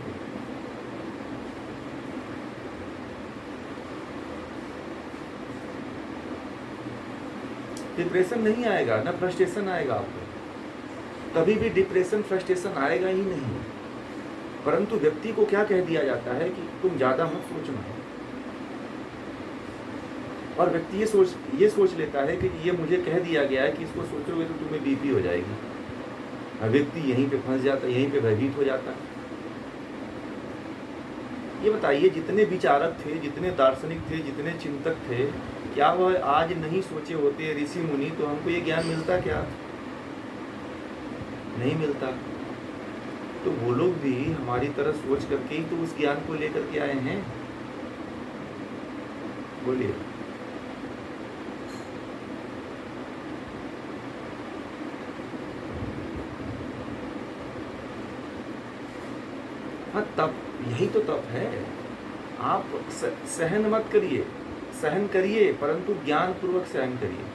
डिप्रेशन नहीं आएगा ना, फ्रस्ट्रेशन आएगा आपको। कभी भी डिप्रेशन फ्रस्ट्रेशन आएगा ही नहीं। परंतु व्यक्ति को क्या कह दिया जाता है कि तुम ज्यादा मत सोचना, और व्यक्ति ये सोच लेता है कि ये मुझे कह दिया गया है कि इसको सोचोगे तो तुम्हें बीपी हो जाएगी। और व्यक्ति यहीं पे फंस जाता है, यहीं पे भयभीत हो जाता है। ये बताइए, जितने विचारक थे, जितने दार्शनिक थे, जितने चिंतक थे, क्या वह आज नहीं सोचे होते ऋषि मुनि तो हमको ये ज्ञान मिलता? क्या नहीं मिलता। तो वो लोग भी हमारी तरह सोच करके ही तो उस ज्ञान को लेकर के आए हैं। बोलिए। हाँ, तप, यही तो तप है। आप सहन मत करिए, सहन करिए, परंतु ज्ञान पूर्वक सहन करिए।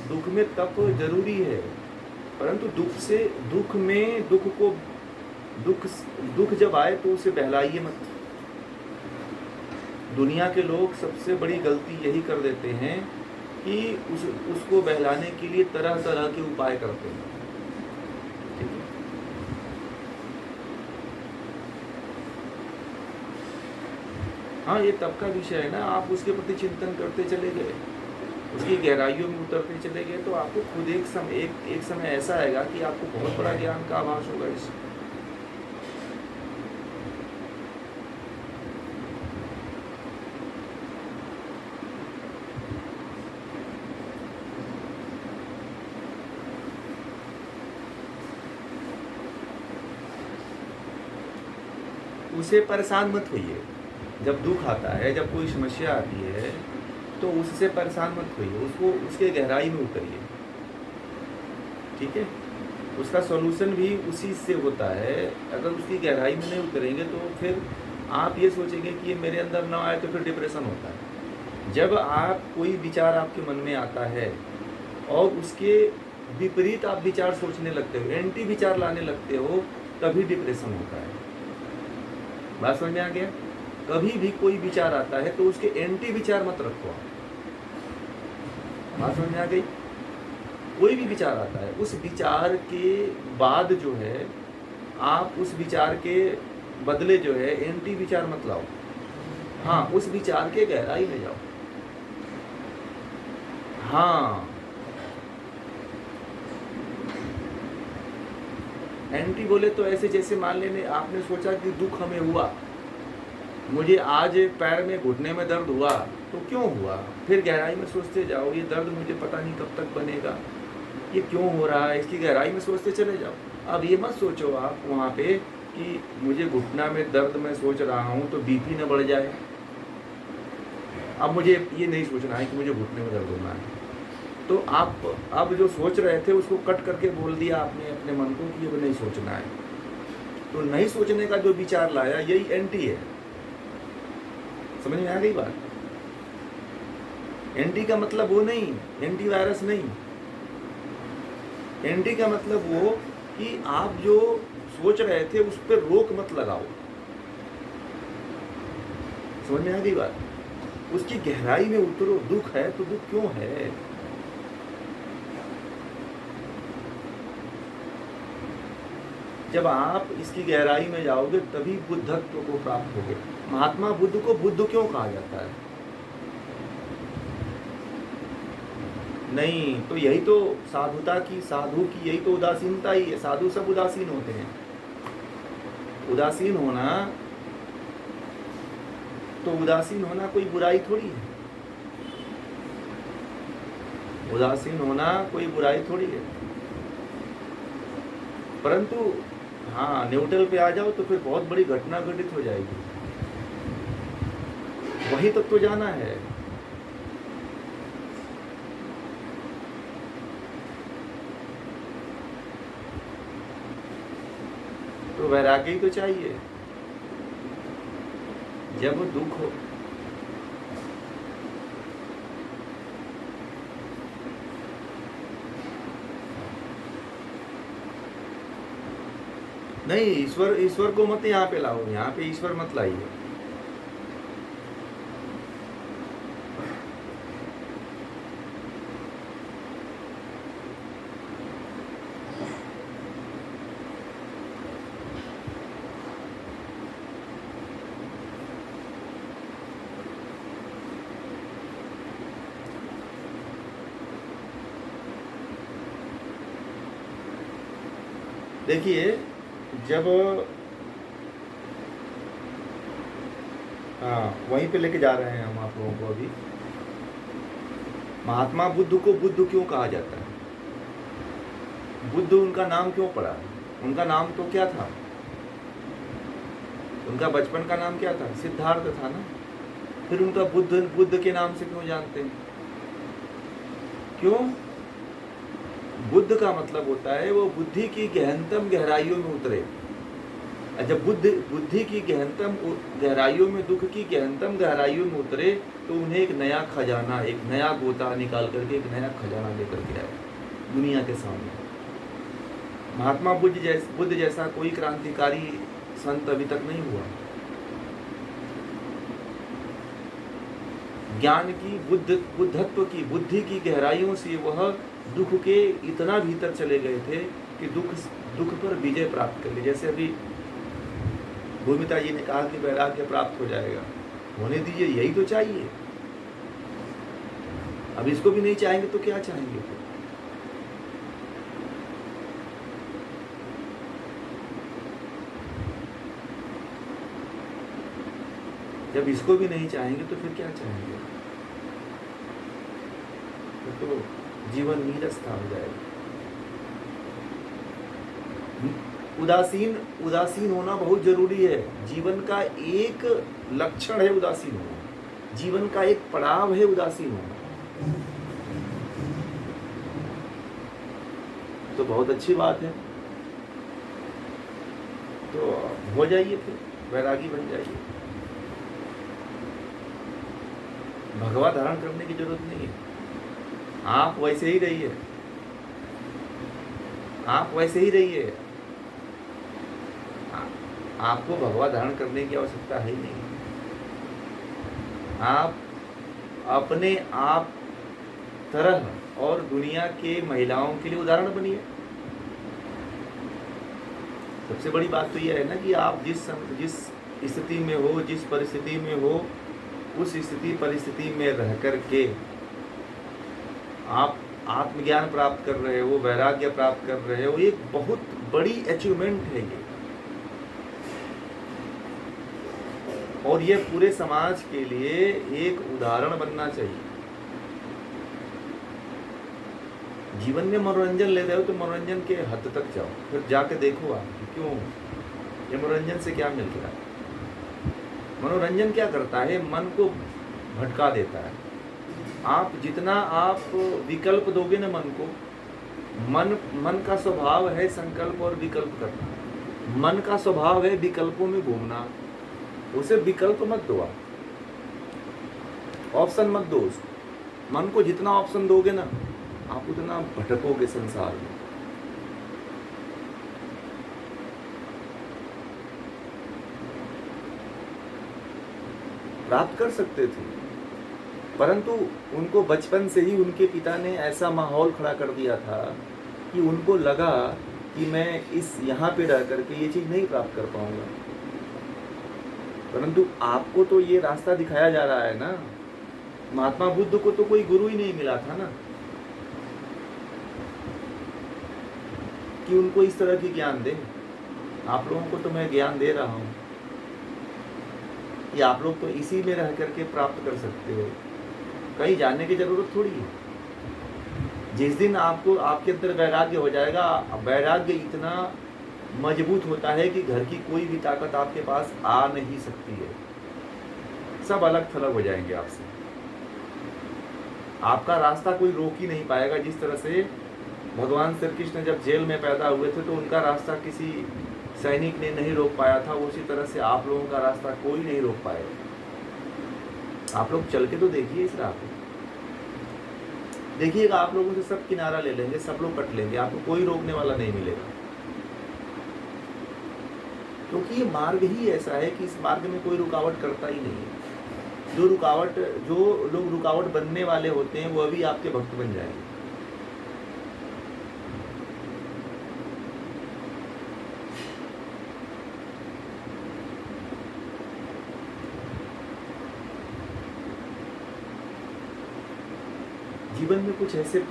दुख में तप जरूरी है, परंतु दुख जब आए तो उसे बहलाइए मत। दुनिया के लोग सबसे बड़ी गलती यही कर देते हैं कि उसको बहलाने के लिए तरह तरह के उपाय करते हैं। ठीक है, हाँ, ये तब का विषय है ना। आप उसके प्रति चिंतन करते चले गए, उसकी गहराइयों में उतरते चले गए, तो आपको खुद एक समय ऐसा आएगा कि आपको बहुत बड़ा ज्ञान का आभास होगा। इस उसे परेशान मत होइए। जब दुख आता है, जब कोई समस्या आती है, तो उससे परेशान मत होइए, उसके गहराई में उतरिए। ठीक है, उसका सॉल्यूशन भी उसी से होता है। अगर उसकी गहराई में नहीं उतरेंगे तो फिर आप ये सोचेंगे कि ये मेरे अंदर ना आए, तो फिर डिप्रेशन होता है। जब आप कोई विचार आपके मन में आता है और उसके विपरीत आप विचार सोचने लगते हो, एंटी विचार लाने लगते हो, तभी डिप्रेशन होता है। बात समझ में आ गया? कभी भी कोई विचार आता है तो उसके एंटी विचार मत रखो आप। बात समझ में आ गई? कोई भी विचार आता है, उस विचार के बाद जो है, आप उस विचार के बदले जो है एंटी विचार मत लाओ। हाँ, उस विचार के गहराई में जाओ। हाँ, एंटी बोले तो ऐसे जैसे मान लेने आपने सोचा कि दुख हमें हुआ, मुझे आज पैर में घुटने में दर्द हुआ, तो क्यों हुआ? फिर गहराई में सोचते जाओ, ये दर्द मुझे पता नहीं कब तक बनेगा, ये क्यों हो रहा है, इसकी गहराई में सोचते चले जाओ। अब ये मत सोचो आप वहाँ पे कि मुझे घुटना में दर्द मैं सोच रहा हूँ तो बीपी न बढ़ जाए। अब मुझे ये नहीं सोचना है कि मुझे घुटने में दर्द होना है। तो आप अब जो सोच रहे थे उसको कट करके बोल दिया आपने अपने मन को कि ये नहीं सोचना है। तो नहीं सोचने का जो विचार लाया यही एंटी है। समझ में आ गई बात? एंटी का मतलब वो नहीं, एंटीवायरस नहीं। एंटी का मतलब वो कि आप जो सोच रहे थे उस पर रोक मत लगाओ। समझ में आ गई बात? उसकी गहराई में उतरो। दुख है तो दुख क्यों है? जब आप इसकी गहराई में जाओगे तभी बुद्धत्व को प्राप्त होगे। महात्मा बुद्ध को बुद्ध क्यों कहा जाता है? नहीं तो यही तो साधुता की, साधु की यही तो उदासीनता ही है। साधु सब उदासीन होते हैं। उदासीन होना तो उदासीन होना कोई बुराई थोड़ी है। उदासीन होना कोई बुराई थोड़ी है। परंतु हाँ, न्यूट्रल पे आ जाओ तो फिर बहुत बड़ी घटना घटित हो जाएगी। वही तक तो जाना है। तो वैराग्य ही तो चाहिए। जब दुख हो, नहीं ईश्वर को मत यहाँ पे लाओ। यहाँ पे ईश्वर मत लाइए। देखिए जब वहीं पे लेके जा रहे हैं हम आप लोगों को अभी। महात्मा बुद्ध को बुद्ध क्यों कहा जाता है? बुद्ध उनका नाम क्यों पड़ा? उनका नाम तो क्या था? उनका बचपन का नाम क्या था? सिद्धार्थ था ना। फिर उनका बुद्ध के नाम से क्यों जानते हैं? क्यों? बुद्ध का मतलब होता है वो बुद्धि की गहनतम गहराइयों में उतरे। जब बुद्धि की गहनतम गहराइयों में, दुख की गहनतम गहराइयों में उतरे तो उन्हें एक नया खजाना, एक नया गोता निकाल करके एक नया खजाना लेकर के आए दुनिया के सामने। महात्मा बुद्ध जैसा कोई क्रांतिकारी संत अभी तक नहीं हुआ। ज्ञान की, बुद्धत्व की, बुद्धि की गहराइयों से वह दुख के इतना भीतर चले गए थे कि दुख पर विजय प्राप्त कर ली। जैसे अभी भूमिता जी ने कहा कि वैराग्य प्राप्त हो जाएगा। होने दीजिए, यही तो चाहिए। अब इसको भी नहीं चाहेंगे तो क्या चाहेंगे? जब इसको भी नहीं चाहेंगे तो फिर क्या चाहेंगे? तो जीवन नीरस हो जाएगा। उदासीन होना बहुत जरूरी है। जीवन का एक लक्षण है उदासीन होना। जीवन का एक पड़ाव है उदासीन होना। तो बहुत अच्छी बात है। तो हो जाइए, फिर वैरागी बन जाइए। भगवा धारण करने की जरूरत नहीं है। आप वैसे ही रहिए। आप वैसे ही रहिए। आपको भगवा धारण करने की आवश्यकता है ही नहीं। आप अपने आप तरह और दुनिया के महिलाओं के लिए उदाहरण बनिए। सबसे बड़ी बात तो यह है ना कि आप जिस स्थिति में हो, जिस परिस्थिति में हो, उस स्थिति परिस्थिति में रह कर के आप आत्मज्ञान प्राप्त कर रहे हो, वैराग्य प्राप्त कर रहे हो। एक बहुत बड़ी अचीवमेंट है ये। और ये पूरे समाज के लिए एक उदाहरण बनना चाहिए। जीवन में मनोरंजन ले रहे हो तो मनोरंजन के हद तक जाओ, फिर जाके देखो आप कि क्यों ये मनोरंजन से क्या मिल रहा है। मनोरंजन क्या करता है, मन को भटका देता है। आप जितना आप विकल्प दोगे ना मन को, मन का स्वभाव है संकल्प और विकल्प करना। मन का स्वभाव है विकल्पों में घूमना, उसे विकल्प मत दो, आप ऑप्शन मत दो उसको। मन को जितना ऑप्शन दोगे ना, आप उतना भटकोगे संसार में। प्राप्त कर सकते थे, परंतु उनको बचपन से ही उनके पिता ने ऐसा माहौल खड़ा कर दिया था कि उनको लगा कि मैं इस यहाँ पे रह करके ये चीज़ नहीं प्राप्त कर पाऊंगा। परंतु आपको तो ये रास्ता दिखाया जा रहा है ना। महात्मा बुद्ध को तो कोई गुरु ही नहीं मिला था ना कि उनको इस तरह की ज्ञान दे। आप लोगों को तो मैं ज्ञान दे रहा हूँ कि आप लोग तो इसी में रह करके प्राप्त कर सकते हो, कहीं जाने की जरूरत थोड़ी है। जिस दिन आपको आपके अंदर वैराग्य हो जाएगा, वैराग्य इतना मजबूत होता है कि घर की कोई भी ताकत आपके पास आ नहीं सकती है। सब अलग थलग हो जाएंगे आपसे, आपका रास्ता कोई रोक ही नहीं पाएगा। जिस तरह से भगवान श्री कृष्ण जब जेल में पैदा हुए थे तो उनका रास्ता किसी सैनिक ने नहीं रोक पाया था, उसी तरह से आप लोगों का रास्ता कोई नहीं रोक पाएगा। आप लोग चल के तो देखिए इस राह पे, देखिएगा आप लोगों से सब किनारा ले लेंगे, सब लोग कट लेंगे, आपको कोई रोकने वाला नहीं मिलेगा। क्योंकि ये मार्ग ही ऐसा है कि इस मार्ग में कोई रुकावट करता ही नहीं है। जो लोग रुकावट बनने वाले होते हैं वो अभी आपके भक्त बन जाएंगे। जीवन में कुछ ऐसे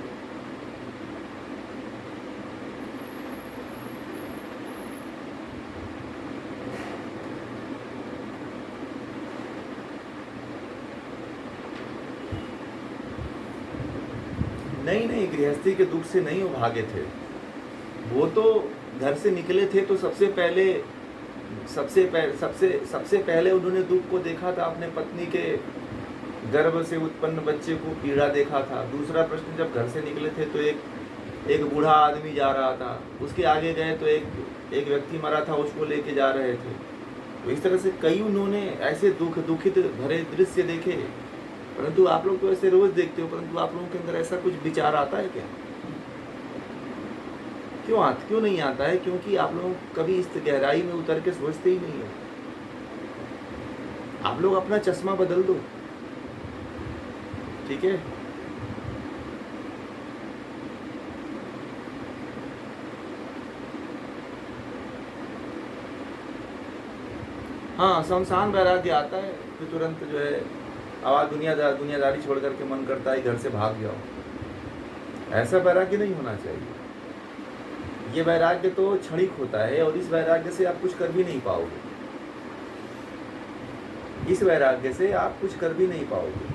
नहीं गृहस्थी के दुख से नहीं वो भागे थे। वो तो घर से निकले थे तो सबसे पहले उन्होंने दुख को देखा था, अपने पत्नी के गर्भ से उत्पन्न बच्चे को पीड़ा देखा था। दूसरा प्रश्न, जब घर से निकले थे तो एक बूढ़ा आदमी जा रहा था, उसके आगे गए तो एक व्यक्ति मरा था, उसको लेके जा रहे थे। तो इस तरह से कई उन्होंने ऐसे दुखित भरे दृश्य देखे। परंतु आप लोग तो ऐसे रोज देखते हो, परंतु आप लोगों के अंदर ऐसा कुछ विचार आता है क्या? क्यों नहीं आता है? क्योंकि आप लोग कभी इस गहराई में उतर के सोचते ही नहीं है। आप लोग अपना चश्मा बदल दो, ठीक है? हाँ, शमशान वैराग्य आता है तो तुरंत जो है आवाज दुनियादारी छोड़ करके मन करता है घर से भाग जाओ। ऐसा वैराग्य नहीं होना चाहिए। ये वैराग्य तो क्षणिक होता है और इस वैराग्य से आप कुछ कर भी नहीं पाओगे। इस वैराग्य से आप कुछ कर भी नहीं पाओगे।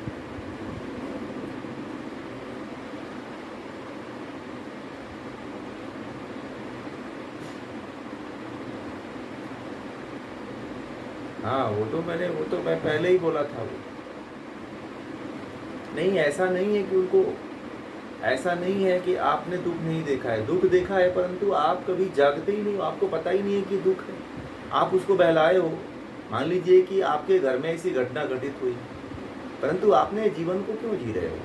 हाँ, वो तो मैं पहले ही बोला था। वो नहीं, ऐसा नहीं है कि उनको, ऐसा नहीं है कि आपने दुख नहीं देखा है। दुख देखा है, परंतु आप कभी जागते ही नहीं हो, आपको पता ही नहीं है कि दुख है। आप उसको बहलाए हो। मान लीजिए कि आपके घर में ऐसी घटना घटित हुई, परंतु आपने जीवन को क्यों जी रहे हो?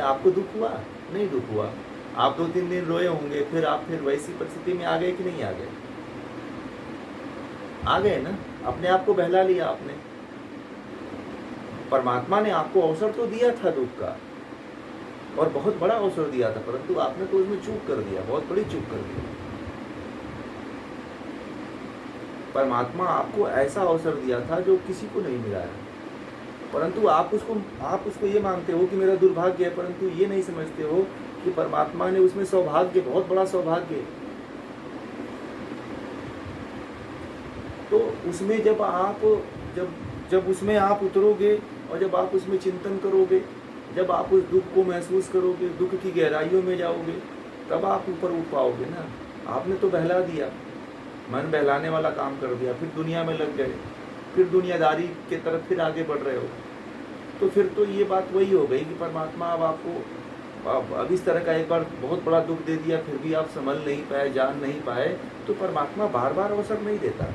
आपको दुख हुआ? नहीं दुख हुआ। आप 2-3 दिन रोए होंगे, फिर आप वैसी परिस्थिति में आ गए कि नहीं आ गए? आ गए ना, अपने आप को बहला लिया आपने। परमात्मा ने आपको अवसर तो दिया था दुख का, और बहुत बड़ा अवसर दिया था, परंतु आपने तो उसमें चूक कर दिया, बहुत बड़ी चूक कर दी। परमात्मा आपको ऐसा अवसर दिया था जो किसी को नहीं मिला है, परंतु आप उसको ये मानते हो कि मेरा दुर्भाग्य है, परंतु ये नहीं समझते हो कि परमात्मा ने उसमें सौभाग्य, बहुत बड़ा सौभाग्य। तो उसमें जब उसमें आप उतरोगे और जब आप उसमें चिंतन करोगे, जब आप उस दुख को महसूस करोगे, दुख की गहराइयों में जाओगे, तब आप ऊपर उठ पाओगे ना। आपने तो बहला दिया, मन बहलाने वाला काम कर दिया, फिर दुनिया में लग गए, फिर दुनियादारी के तरफ फिर आगे बढ़ रहे हो, तो फिर तो ये बात वही हो गई कि परमात्मा अब आपको अब इस तरह का एक बार बहुत बड़ा दुख दे दिया, फिर भी आप संभल नहीं पाए, जान नहीं पाए, तो परमात्मा बार बार अवसर नहीं देता,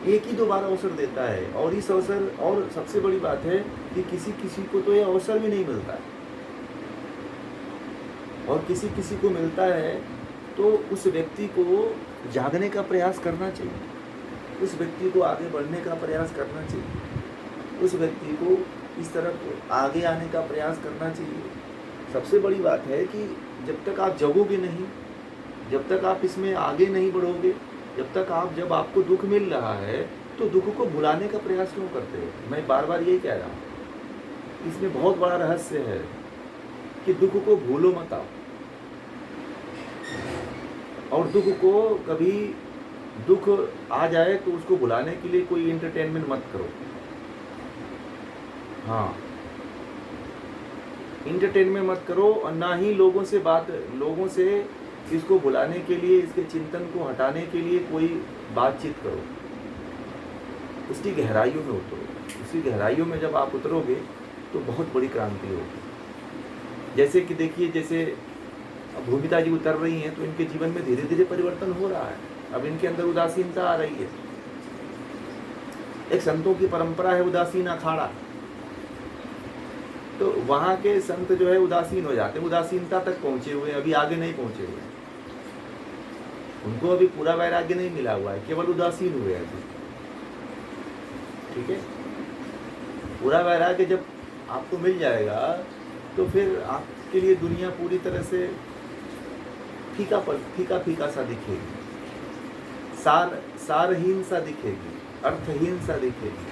एक ही दो बार अवसर देता है। और इस अवसर, और सबसे बड़ी बात है कि किसी किसी को तो ये अवसर भी नहीं मिलता है, और किसी किसी को मिलता है तो उस व्यक्ति को जागने का प्रयास करना चाहिए, उस व्यक्ति को आगे बढ़ने का प्रयास करना चाहिए, उस व्यक्ति को इस तरफ आगे आने का प्रयास करना चाहिए। सबसे बड़ी बात है कि जब तक आप जगोगे नहीं, जब तक आप इसमें आगे नहीं बढ़ोगे, जब आपको दुख मिल रहा है तो दुख को भुलाने का प्रयास क्यों करते हो? मैं बार बार यही कह रहा हूँ, इसमें बहुत बड़ा रहस्य है कि दुख को भूलो मत आओ, और दुख को कभी दुख आ जाए तो उसको भुलाने के लिए कोई एंटरटेनमेंट मत करो। हाँ, एंटरटेनमेंट मत करो, और ना ही लोगों से इसको भुलाने के लिए, इसके चिंतन को हटाने के लिए कोई बातचीत करो। उसकी गहराइयों में उतरो, उसी गहराइयों में जब आप उतरोगे तो बहुत बड़ी क्रांति होगी। जैसे कि देखिए, जैसे अब भूमिता जी उतर रही हैं तो इनके जीवन में धीरे धीरे परिवर्तन हो रहा है, अब इनके अंदर उदासीनता आ रही है। एक संतों की परंपरा है उदासीन अखाड़ा, तो वहाँ के संत जो है उदासीन हो जाते हैं, उदासीनता तक पहुँचे हुए, अभी आगे नहीं पहुँचे हुए, उनको अभी पूरा वैराग्य नहीं मिला हुआ है, केवल उदासीन हुए अभी। ठीक है, पूरा वैराग्य जब आपको मिल जाएगा तो फिर आपके लिए दुनिया पूरी तरह से फीका सा दिखेगी, सारहीन सा दिखेगी, अर्थहीन सा दिखेगी।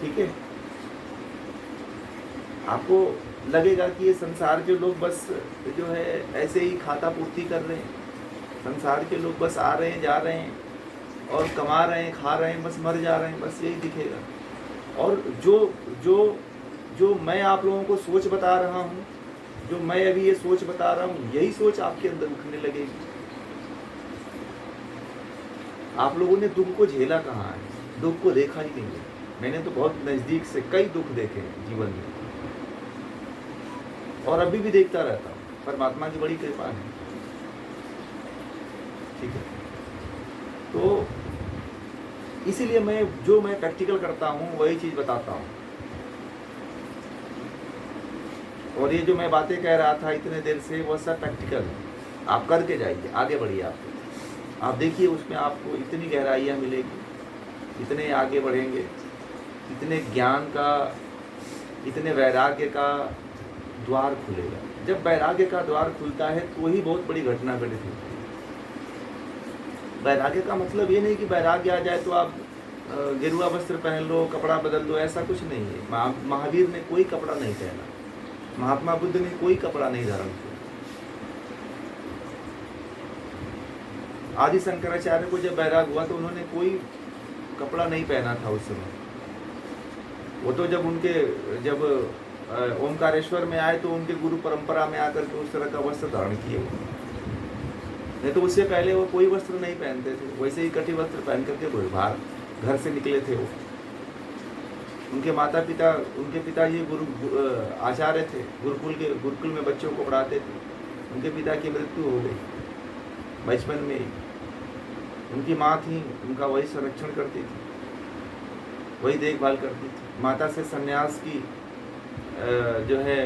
ठीक है, आपको लगेगा कि ये संसार के लोग बस जो है ऐसे ही खाता पूर्ति कर रहे हैं, संसार के लोग बस आ रहे हैं, जा रहे हैं, और कमा रहे हैं, खा रहे हैं, बस मर जा रहे हैं, बस यही दिखेगा। और जो मैं आप लोगों को सोच बता रहा हूँ, जो मैं अभी ये सोच बता रहा हूँ, यही सोच आपके अंदर उठने लगेगी। आप लोगों ने दुख को झेला कहाँ है? दुख को देखा ही नहीं है। मैंने तो बहुत नज़दीक से कई दुख देखे हैं जीवन में, और अभी भी देखता रहता हूँ, परमात्मा की बड़ी कृपा है। ठीक है, तो इसीलिए मैं प्रैक्टिकल करता हूँ वही चीज़ बताता हूँ। और ये जो मैं बातें कह रहा था इतने देर से, वो सब प्रैक्टिकल है, आप करके जाइए, आगे बढ़िए। आप देखिए, उसमें आपको इतनी गहराइयाँ मिलेगी, इतने आगे बढ़ेंगे, इतने ज्ञान का, इतने वैराग्य का द्वार खुलेगा। जब वैराग्य का द्वार खुलता है तो ही बहुत बड़ी घटना घटित होती है। वैराग्य का मतलब ये नहीं कि वैराग्य आ जाए तो आप गेरुआ वस्त्र पहन लो, कपड़ा बदल दो, ऐसा कुछ नहीं है। महावीर ने कोई कपड़ा नहीं पहना, महात्मा बुद्ध ने कोई कपड़ा नहीं धारण किया। आदि शंकराचार्य को जब वैराग हुआ तो उन्होंने कोई कपड़ा नहीं पहना था उस समय। वो तो जब ओमकारेश्वर में आए तो उनके गुरु परंपरा में आकर के उस तरह का वस्त्र धारण किए वो, नहीं तो उससे पहले वो कोई वस्त्र नहीं पहनते थे। वैसे ही कटी वस्त्र पहन करके बाहर घर से निकले थे वो। उनके पिताजी आचार्य थे, गुरुकुल में बच्चों को पढ़ाते थे। उनके पिता की मृत्यु हो गई बचपन में ही। उनकी माँ थी, उनका वही संरक्षण करती थी, वही देखभाल करती थी। माता से सन्यास की जो है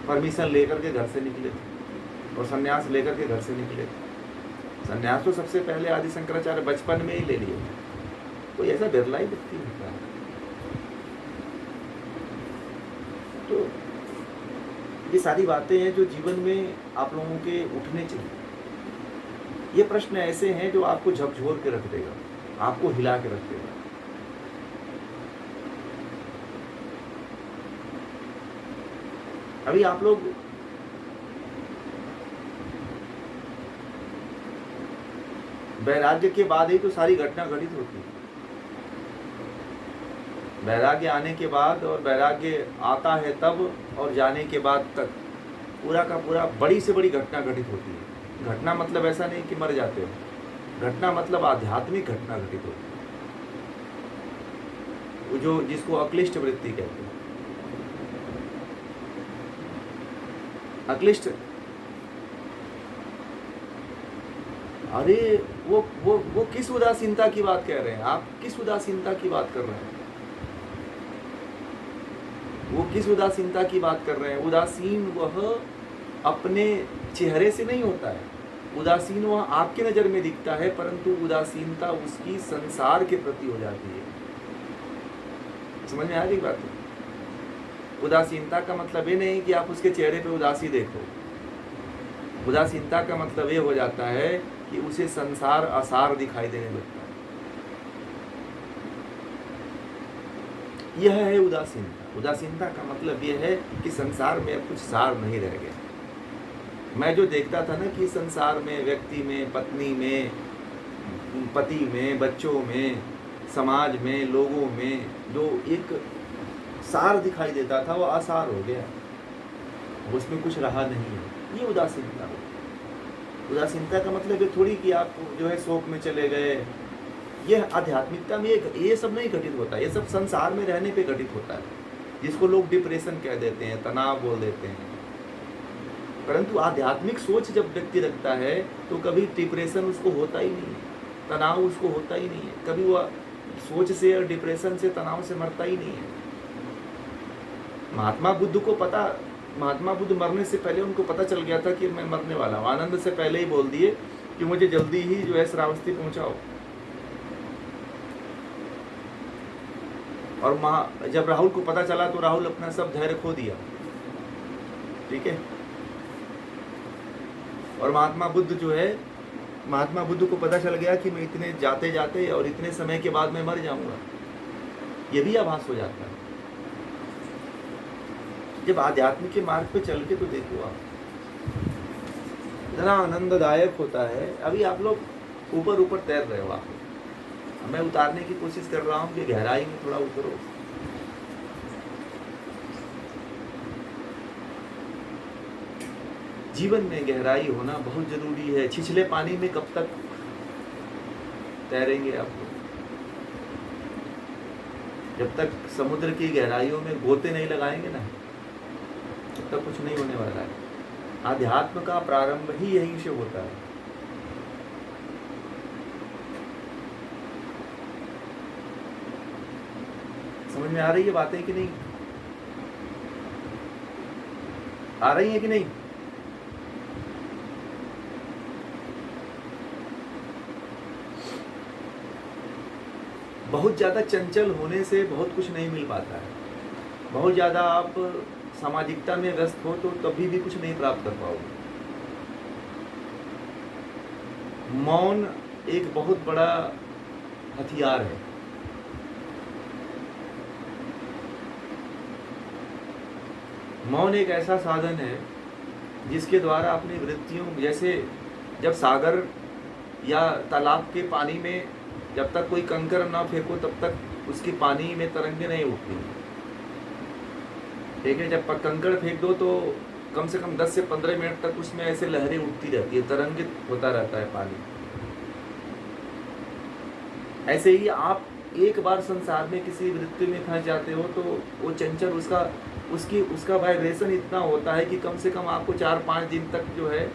परमिशन लेकर के घर से निकले थे, और सन्यास लेकर के घर से निकले थे। सन्यास तो सबसे पहले आदि शंकराचार्य बचपन में ही ले लिए। कोई ऐसा बिरला ही व्यक्ति होता है। तो ये सारी बातें हैं जो जीवन में आप लोगों के उठने चाहिए। ये प्रश्न ऐसे हैं जो आपको झकझोर के रख देगा, आपको हिला के रख देगा। अभी आप लोग वैराग्य के बाद ही तो सारी घटना घटित होती है। वैराग्य आने के बाद, और वैराग्य आता है तब, और जाने के बाद तक पूरा का पूरा बड़ी से बड़ी घटना घटित होती है। घटना मतलब ऐसा नहीं कि मर जाते हो, घटना मतलब आध्यात्मिक घटना घटित होती है, वो जो जिसको अक्लिष्ट वृत्ति कहते हैं। अक्लिष्ट, अरे वो किस उदासीनता की बात कह रहे हैं आप? किस उदासीनता की बात कर रहे हैं? वो किस उदासीनता की बात कर रहे हैं? उदासीन वह अपने चेहरे से नहीं होता है, उदासीन वह आपकी नज़र में दिखता है, परंतु उदासीनता उसकी संसार के प्रति हो जाती है। समझ में आ रही बात? उदासीनता का मतलब ये नहीं कि आप उसके चेहरे पे उदासी देखो। उदासीनता का मतलब ये हो जाता है कि उसे संसार असार दिखाई देने लगता है। यह है उदासीनता। उदासीनता का मतलब यह है कि संसार में अब कुछ सार नहीं रह गया। मैं जो देखता था ना कि संसार में, व्यक्ति में, पत्नी में, पति में, बच्चों में, समाज में, लोगों में जो एक सार दिखाई देता था, वो आसार हो गया, उसमें कुछ रहा नहीं है। ये उदासीनता हो। उदासीनता का मतलब ये थोड़ी कि आप जो है शोक में चले गए। यह आध्यात्मिकता में ये सब नहीं घटित होता, ये सब संसार में रहने पे घटित होता है, जिसको लोग डिप्रेशन कह देते हैं, तनाव बोल देते हैं। परंतु आध्यात्मिक सोच जब व्यक्ति रखता है तो कभी डिप्रेशन उसको होता ही नहीं है, तनाव उसको होता ही नहीं है, कभी वह सोच से और डिप्रेशन से, तनाव से मरता ही नहीं है। महात्मा बुद्ध मरने से पहले उनको पता चल गया था कि मैं मरने वाला हूँ। आनंद से पहले ही बोल दिए कि मुझे जल्दी ही जो है श्रावस्ती पहुंचाओ। और जब राहुल को पता चला तो राहुल अपना सब धैर्य खो दिया। ठीक है। और महात्मा बुद्ध को पता चल गया कि मैं इतने जाते जाते और इतने समय के बाद मैं मर जाऊंगा। ये भी आभास हो जाता है। जब आध्यात्मिक के मार्ग पे चल के तो देखो आप, इतना आनंददायक होता है। अभी आप लोग ऊपर ऊपर तैर रहे हो, आप मैं उतारने की कोशिश कर रहा हूँ कि गहराई में थोड़ा उतरो। जीवन में गहराई होना बहुत जरूरी है। छिछले पानी में कब तक तैरेंगे आप लोग? जब तक समुद्र की गहराइयों में गोते नहीं लगाएंगे ना, तब तक कुछ नहीं होने वाला है। आध्यात्म का प्रारंभ ही यहीं से होता है। समझ में आ रही है बातें कि नहीं? आ रही है कि नहीं? बहुत ज़्यादा चंचल होने से बहुत कुछ नहीं मिल पाता है। बहुत ज़्यादा आप सामाजिकता में व्यस्त हो तो तभी भी कुछ नहीं प्राप्त कर पाओगे। मौन एक बहुत बड़ा हथियार है। मौन एक ऐसा साधन है जिसके द्वारा अपनी वृत्तियों, जैसे जब सागर या तालाब के पानी में जब तक कोई कंकर ना फेंको तब तक उसकी पानी में तरंगे नहीं उठती। ठीक है। जब कंकड़ फेंक दो तो कम से कम 10 से 15 मिनट तक उसमें ऐसे लहरें उठती रहती है, तरंगित होता रहता है पानी। ऐसे ही आप एक बार संसार में किसी वृत्ति में फंस जाते हो तो वो चंचल उसका वाइब्रेशन इतना होता है कि कम से कम आपको 4-5 दिन तक जो है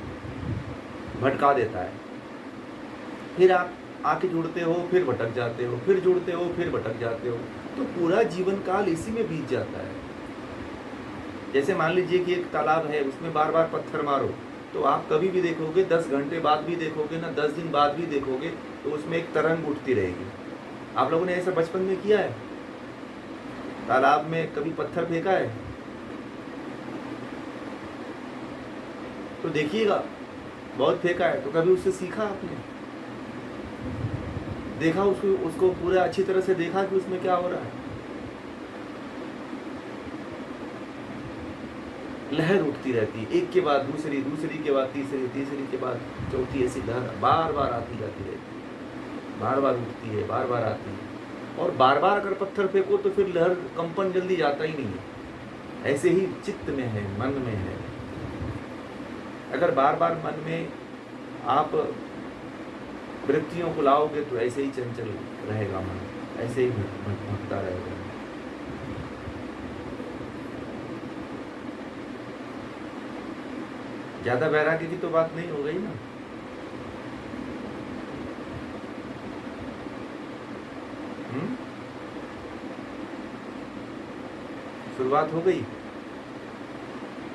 भटका देता है। फिर आप आके जुड़ते हो, फिर भटक जाते हो, फिर जुड़ते हो, फिर भटक जाते हो, तो पूरा जीवन काल इसी में बीत जाता है। जैसे मान लीजिए कि एक तालाब है, उसमें बार बार पत्थर मारो तो आप कभी भी देखोगे, 10 घंटे बाद भी देखोगे ना, 10 दिन बाद भी देखोगे तो उसमें एक तरंग उठती रहेगी। आप लोगों ने ऐसा बचपन में किया है? तालाब में कभी पत्थर फेंका है? तो देखिएगा, बहुत फेंका है तो कभी उससे सीखा आपने? देखा उसको पूरा अच्छी तरह से देखा कि उसमें क्या हो रहा है? लहर उठती रहती है, एक के बाद दूसरी, दूसरी के बाद तीसरी, तीसरी के बाद चौथी, ऐसी लहर बार बार आती जाती रहती है, बार बार उठती है, बार बार आती है। और बार बार अगर पत्थर फेंको तो फिर लहर, कंपन जल्दी जाता ही नहीं है। ऐसे ही चित्त में है, मन में है। अगर बार बार मन में आप वृत्तियों को लाओगे तो ऐसे ही चंचल रहेगा मन, ऐसे ही भटकता रहेगा। ज्यादा वैराग्य की तो बात नहीं हो गई ना। शुरुआत हो गई,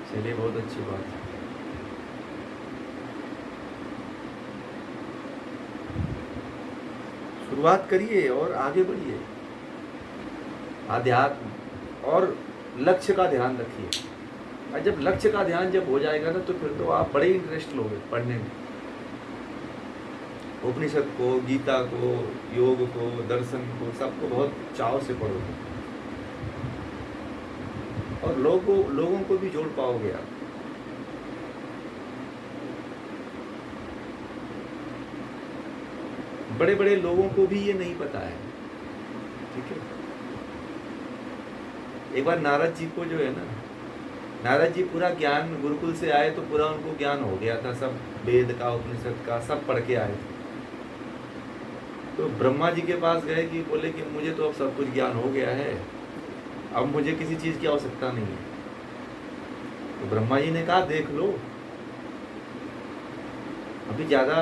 चलिए बहुत अच्छी बात है। शुरुआत करिए और आगे बढ़िए। आध्यात्म और लक्ष्य का ध्यान रखिए। और जब लक्ष्य का ध्यान जब हो जाएगा ना, तो फिर तो आप बड़े इंटरेस्ट लोगे पढ़ने में। उपनिषद को, गीता को, योग को, दर्शन को, सबको बहुत चाव से पढ़ोगे और लोगों को भी जोड़ पाओगे आप। बड़े बड़े लोगों को भी ये नहीं पता है, ठीक है। एक बार नारद जी को जो है ना, नारद जी पूरा ज्ञान गुरुकुल से आए तो पूरा उनको ज्ञान हो गया था, सब वेद का, उपनिषद का सब पढ़ के आए थे। तो ब्रह्मा जी के पास गए कि बोले कि मुझे तो अब सब कुछ ज्ञान हो गया है, अब मुझे किसी चीज की आवश्यकता नहीं है। तो ब्रह्मा जी ने कहा देख लो, अभी ज्यादा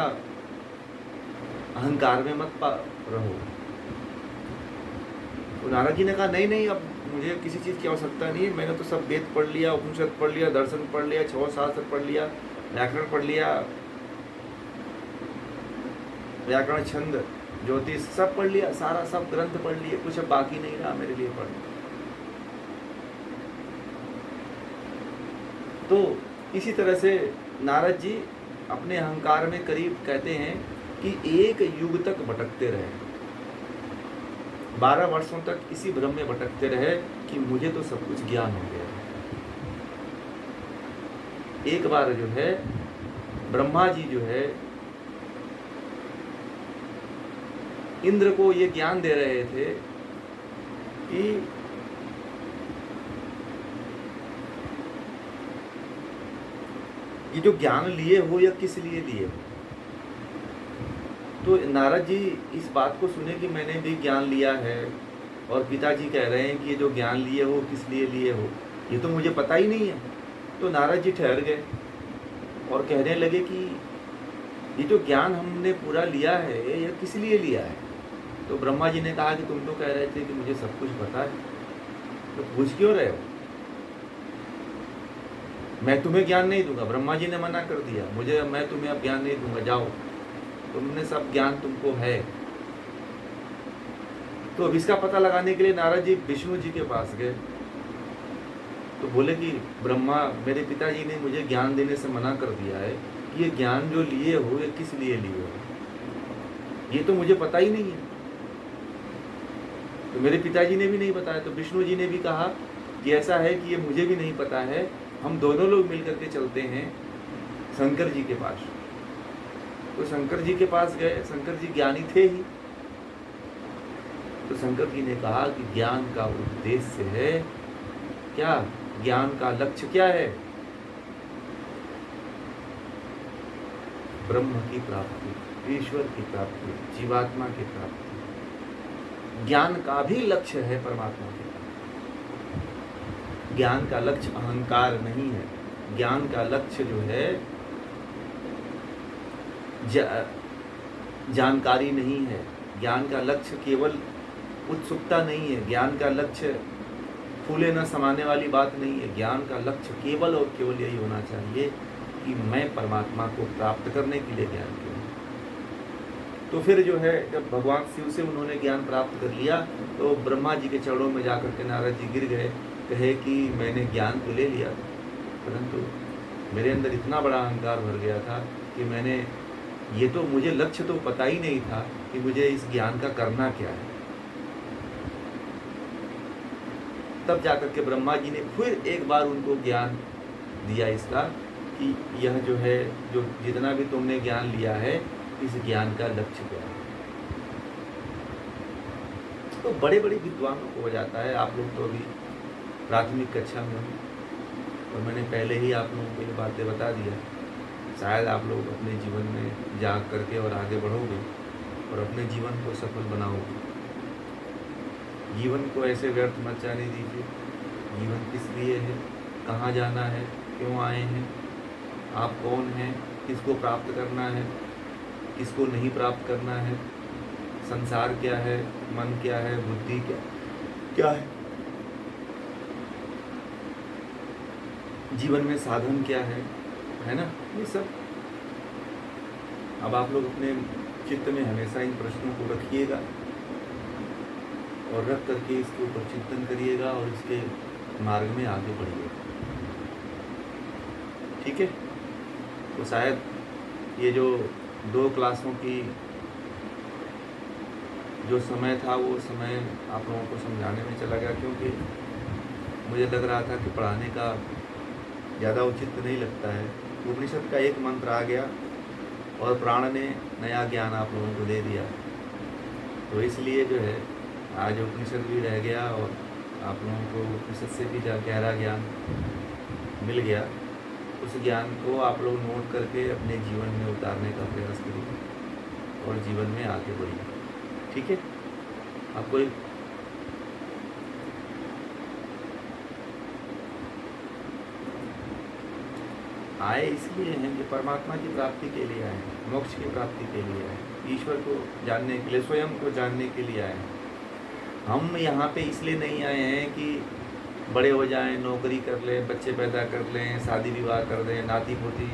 अहंकार में मत रहो। तो नारद जी ने कहा नहीं नहीं, अब मुझे किसी चीज की आवश्यकता नहीं है, मैंने तो सब वेद पढ़ लिया, उपनिषद पढ़ लिया, दर्शन पढ़ लिया, 6 शास्त्र पढ़ लिया, व्याकरण पढ़ लिया, व्याकरण, छंद, ज्योतिष सब पढ़ लिया, सारा सब ग्रंथ पढ़ लिए, कुछ अब बाकी नहीं रहा मेरे लिए पढ़। तो इसी तरह से नारद जी अपने अहंकार में करीब कहते हैं कि 1 युग तक भटकते रहे, 12 वर्षों तक इसी भ्रम में भटकते रहे कि मुझे तो सब कुछ ज्ञान हो गया। एक बार जो है ब्रह्मा जी जो है इंद्र को ये ज्ञान दे रहे थे कि ये जो ज्ञान लिए हो या किस लिए लिए हो। तो नारद जी इस बात को सुने कि मैंने भी ज्ञान लिया है और पिताजी कह रहे हैं कि ये जो ज्ञान लिए हो किस लिए लिए हो, ये तो मुझे पता ही नहीं है। तो नारद जी ठहर गए और कहने लगे कि ये जो ज्ञान हमने पूरा लिया है यह किस लिए लिया है। तो ब्रह्मा जी ने कहा कि तुम तो कह रहे थे कि मुझे सब कुछ पता है, तो पूछ क्यों रहे हो? मैं तुम्हें ज्ञान नहीं दूंगा, ब्रह्मा जी ने मना कर दिया, मैं तुम्हें अब ज्ञान नहीं दूंगा, जाओ, तुमने सब ज्ञान तुमको है। तो अब इसका पता लगाने के लिए नारद जी विष्णु जी के पास गए। तो बोले कि ब्रह्मा, मेरे पिताजी ने मुझे ज्ञान देने से मना कर दिया है कि ये ज्ञान जो लिए हो ये किस लिए लिए हो, ये तो मुझे पता ही नहीं है। तो मेरे पिताजी ने भी नहीं बताया। तो विष्णु जी ने भी कहा कि ऐसा है कि ये मुझे भी नहीं पता है, हम दोनों लोग मिलकर के चलते हैं शंकर जी के पास। तो शंकर जी के पास गए, शंकर जी ज्ञानी थे ही। तो शंकर जी ने कहा कि ज्ञान का उद्देश्य है क्या, ज्ञान का लक्ष्य क्या है? ब्रह्म की प्राप्ति, ईश्वर की प्राप्ति, जीवात्मा की प्राप्ति। ज्ञान का भी लक्ष्य है परमात्मा के पास। ज्ञान का लक्ष्य अहंकार नहीं है, ज्ञान का लक्ष्य जो है जानकारी नहीं है, ज्ञान का लक्ष्य केवल उत्सुकता नहीं है, ज्ञान का लक्ष्य फूले न समाने वाली बात नहीं है। ज्ञान का लक्ष्य केवल और केवल यही होना चाहिए कि मैं परमात्मा को प्राप्त करने के लिए ज्ञान किया। तो फिर जो है जब भगवान शिव से उन्होंने ज्ञान प्राप्त कर लिया तो ब्रह्मा जी के चरणों में जाकर के नारद जी गिर गए, कहे कि मैंने ज्ञान तो ले लिया परंतु मेरे अंदर इतना बड़ा अहंकार भर गया था कि मुझे लक्ष्य तो पता ही नहीं था कि मुझे इस ज्ञान का करना क्या है। तब जाकर के ब्रह्मा जी ने फिर एक बार उनको ज्ञान दिया इसका कि यह जो है, जो जितना भी तुमने ज्ञान लिया है, इस ज्ञान का लक्ष्य क्या है। तो बड़े बड़े विद्वानों को हो जाता है। आप लोग तो अभी प्राथमिक कक्षा में हो और मैंने पहले ही आप लोगों को ये बातें बता दिया शायद आप लोग अपने जीवन में जाग करके और आगे बढ़ोगे और अपने जीवन को सफल बनाओगे। जीवन को ऐसे व्यर्थ मत जाने दीजिए। जीवन किस लिए है, कहाँ जाना है, क्यों आए हैं, आप कौन हैं, किसको प्राप्त करना है, किसको नहीं प्राप्त करना है, संसार क्या है, मन क्या है, बुद्धि क्या क्या है, जीवन में साधन क्या है ना, ये सब अब आप लोग अपने चित्त में हमेशा इन प्रश्नों को रखिएगा और रख करके इसके ऊपर चिंतन करिएगा और इसके मार्ग में आगे बढ़िएगा। ठीक है, तो शायद ये जो 2 क्लासों की जो समय था वो समय आप लोगों को समझाने में चला गया, क्योंकि मुझे लग रहा था कि पढ़ाने का ज़्यादा उचित नहीं लगता है। उपनिषद का एक मंत्र आ गया और प्राण ने नया ज्ञान आप लोगों को दे दिया, तो इसलिए जो है आज उपनिषद भी रह गया और आप लोगों को उपनिषद से भी गहरा ज्ञान मिल गया। उस ज्ञान को आप लोग नोट करके अपने जीवन में उतारने का प्रयास करिए और जीवन में आगे बढ़िए। ठीक है, आप कोई आए इसलिए हैं कि परमात्मा की प्राप्ति के लिए आए हैं, मोक्ष की प्राप्ति के लिए आए हैं, ईश्वर को जानने के लिए, स्वयं को जानने के लिए आए हैं। हम यहाँ पे इसलिए नहीं आए हैं कि बड़े हो जाएं, नौकरी कर लें, बच्चे पैदा कर लें, शादी विवाह कर दें, नाती पोती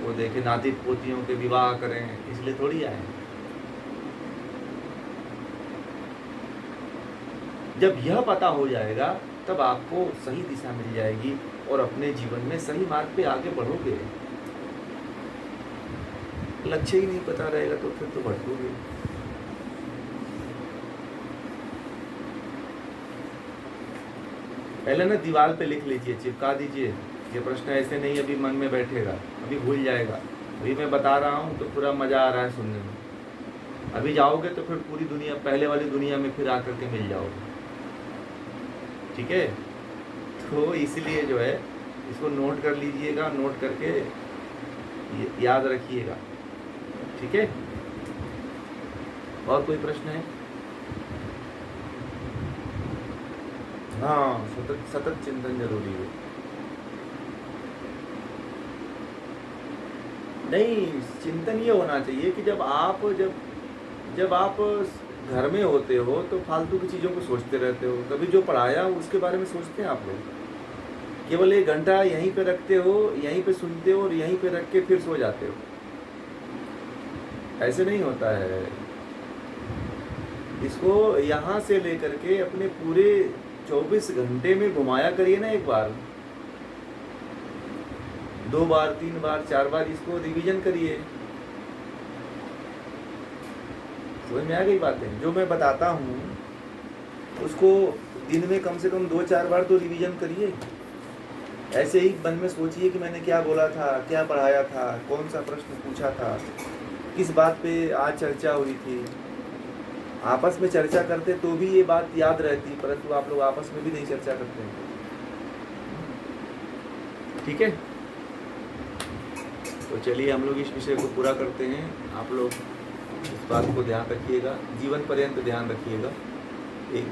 को देखें, नाती पोतियों के विवाह करें, इसलिए थोड़ी आए हैं। जब यह पता हो जाएगा तब आपको सही दिशा मिल जाएगी और अपने जीवन में सही मार्ग पे आगे बढ़ोगे। लक्ष्य ही नहीं पता रहेगा तो फिर तो भटकोगे। पहले ना दीवार पे लिख लीजिए, चिपका दीजिए, ये प्रश्न ऐसे नहीं अभी मन में बैठेगा, अभी भूल जाएगा। अभी मैं बता रहा हूँ तो पूरा मज़ा आ रहा है सुनने में, अभी जाओगे तो फिर पूरी दुनिया, पहले वाली दुनिया में फिर आकर के मिल जाओगे। ठीक है, तो इसलिए जो है इसको नोट कर लीजिएगा, नोट करके याद रखिएगा। ठीक है, और कोई प्रश्न है? हाँ, सतत चिंतन जरूरी है। नहीं, चिंतन ये होना चाहिए कि जब आप घर में होते हो तो फालतू की चीज़ों को सोचते रहते हो, कभी जो पढ़ाया उसके बारे में सोचते हैं आप लोग? केवल 1 घंटा यहीं पे रखते हो, यहीं पे सुनते हो और यहीं पे रख के फिर सो जाते हो। ऐसे नहीं होता है। इसको यहाँ से लेकर के अपने पूरे 24 घंटे में घुमाया करिए ना, एक बार, 2 बार, 3 बार, 4 बार इसको रिवीजन करिए। समझ में आ गई बातें? जो मैं बताता हूँ उसको दिन में कम से कम 2-4 बार तो रिवीजन करिए। ऐसे ही मन में सोचिए कि मैंने क्या बोला था, क्या पढ़ाया था, कौन सा प्रश्न पूछा था, किस बात पे आज चर्चा हुई थी। आपस में चर्चा करते तो भी ये बात याद रहती, परंतु आप लोग आपस में भी नहीं चर्चा करते हैं। ठीक है, तो चलिए हम लोग इस विषय को पूरा करते हैं। आप लोग इस बात को ध्यान रखिएगा, जीवन पर्यंत ध्यान रखिएगा। एक बार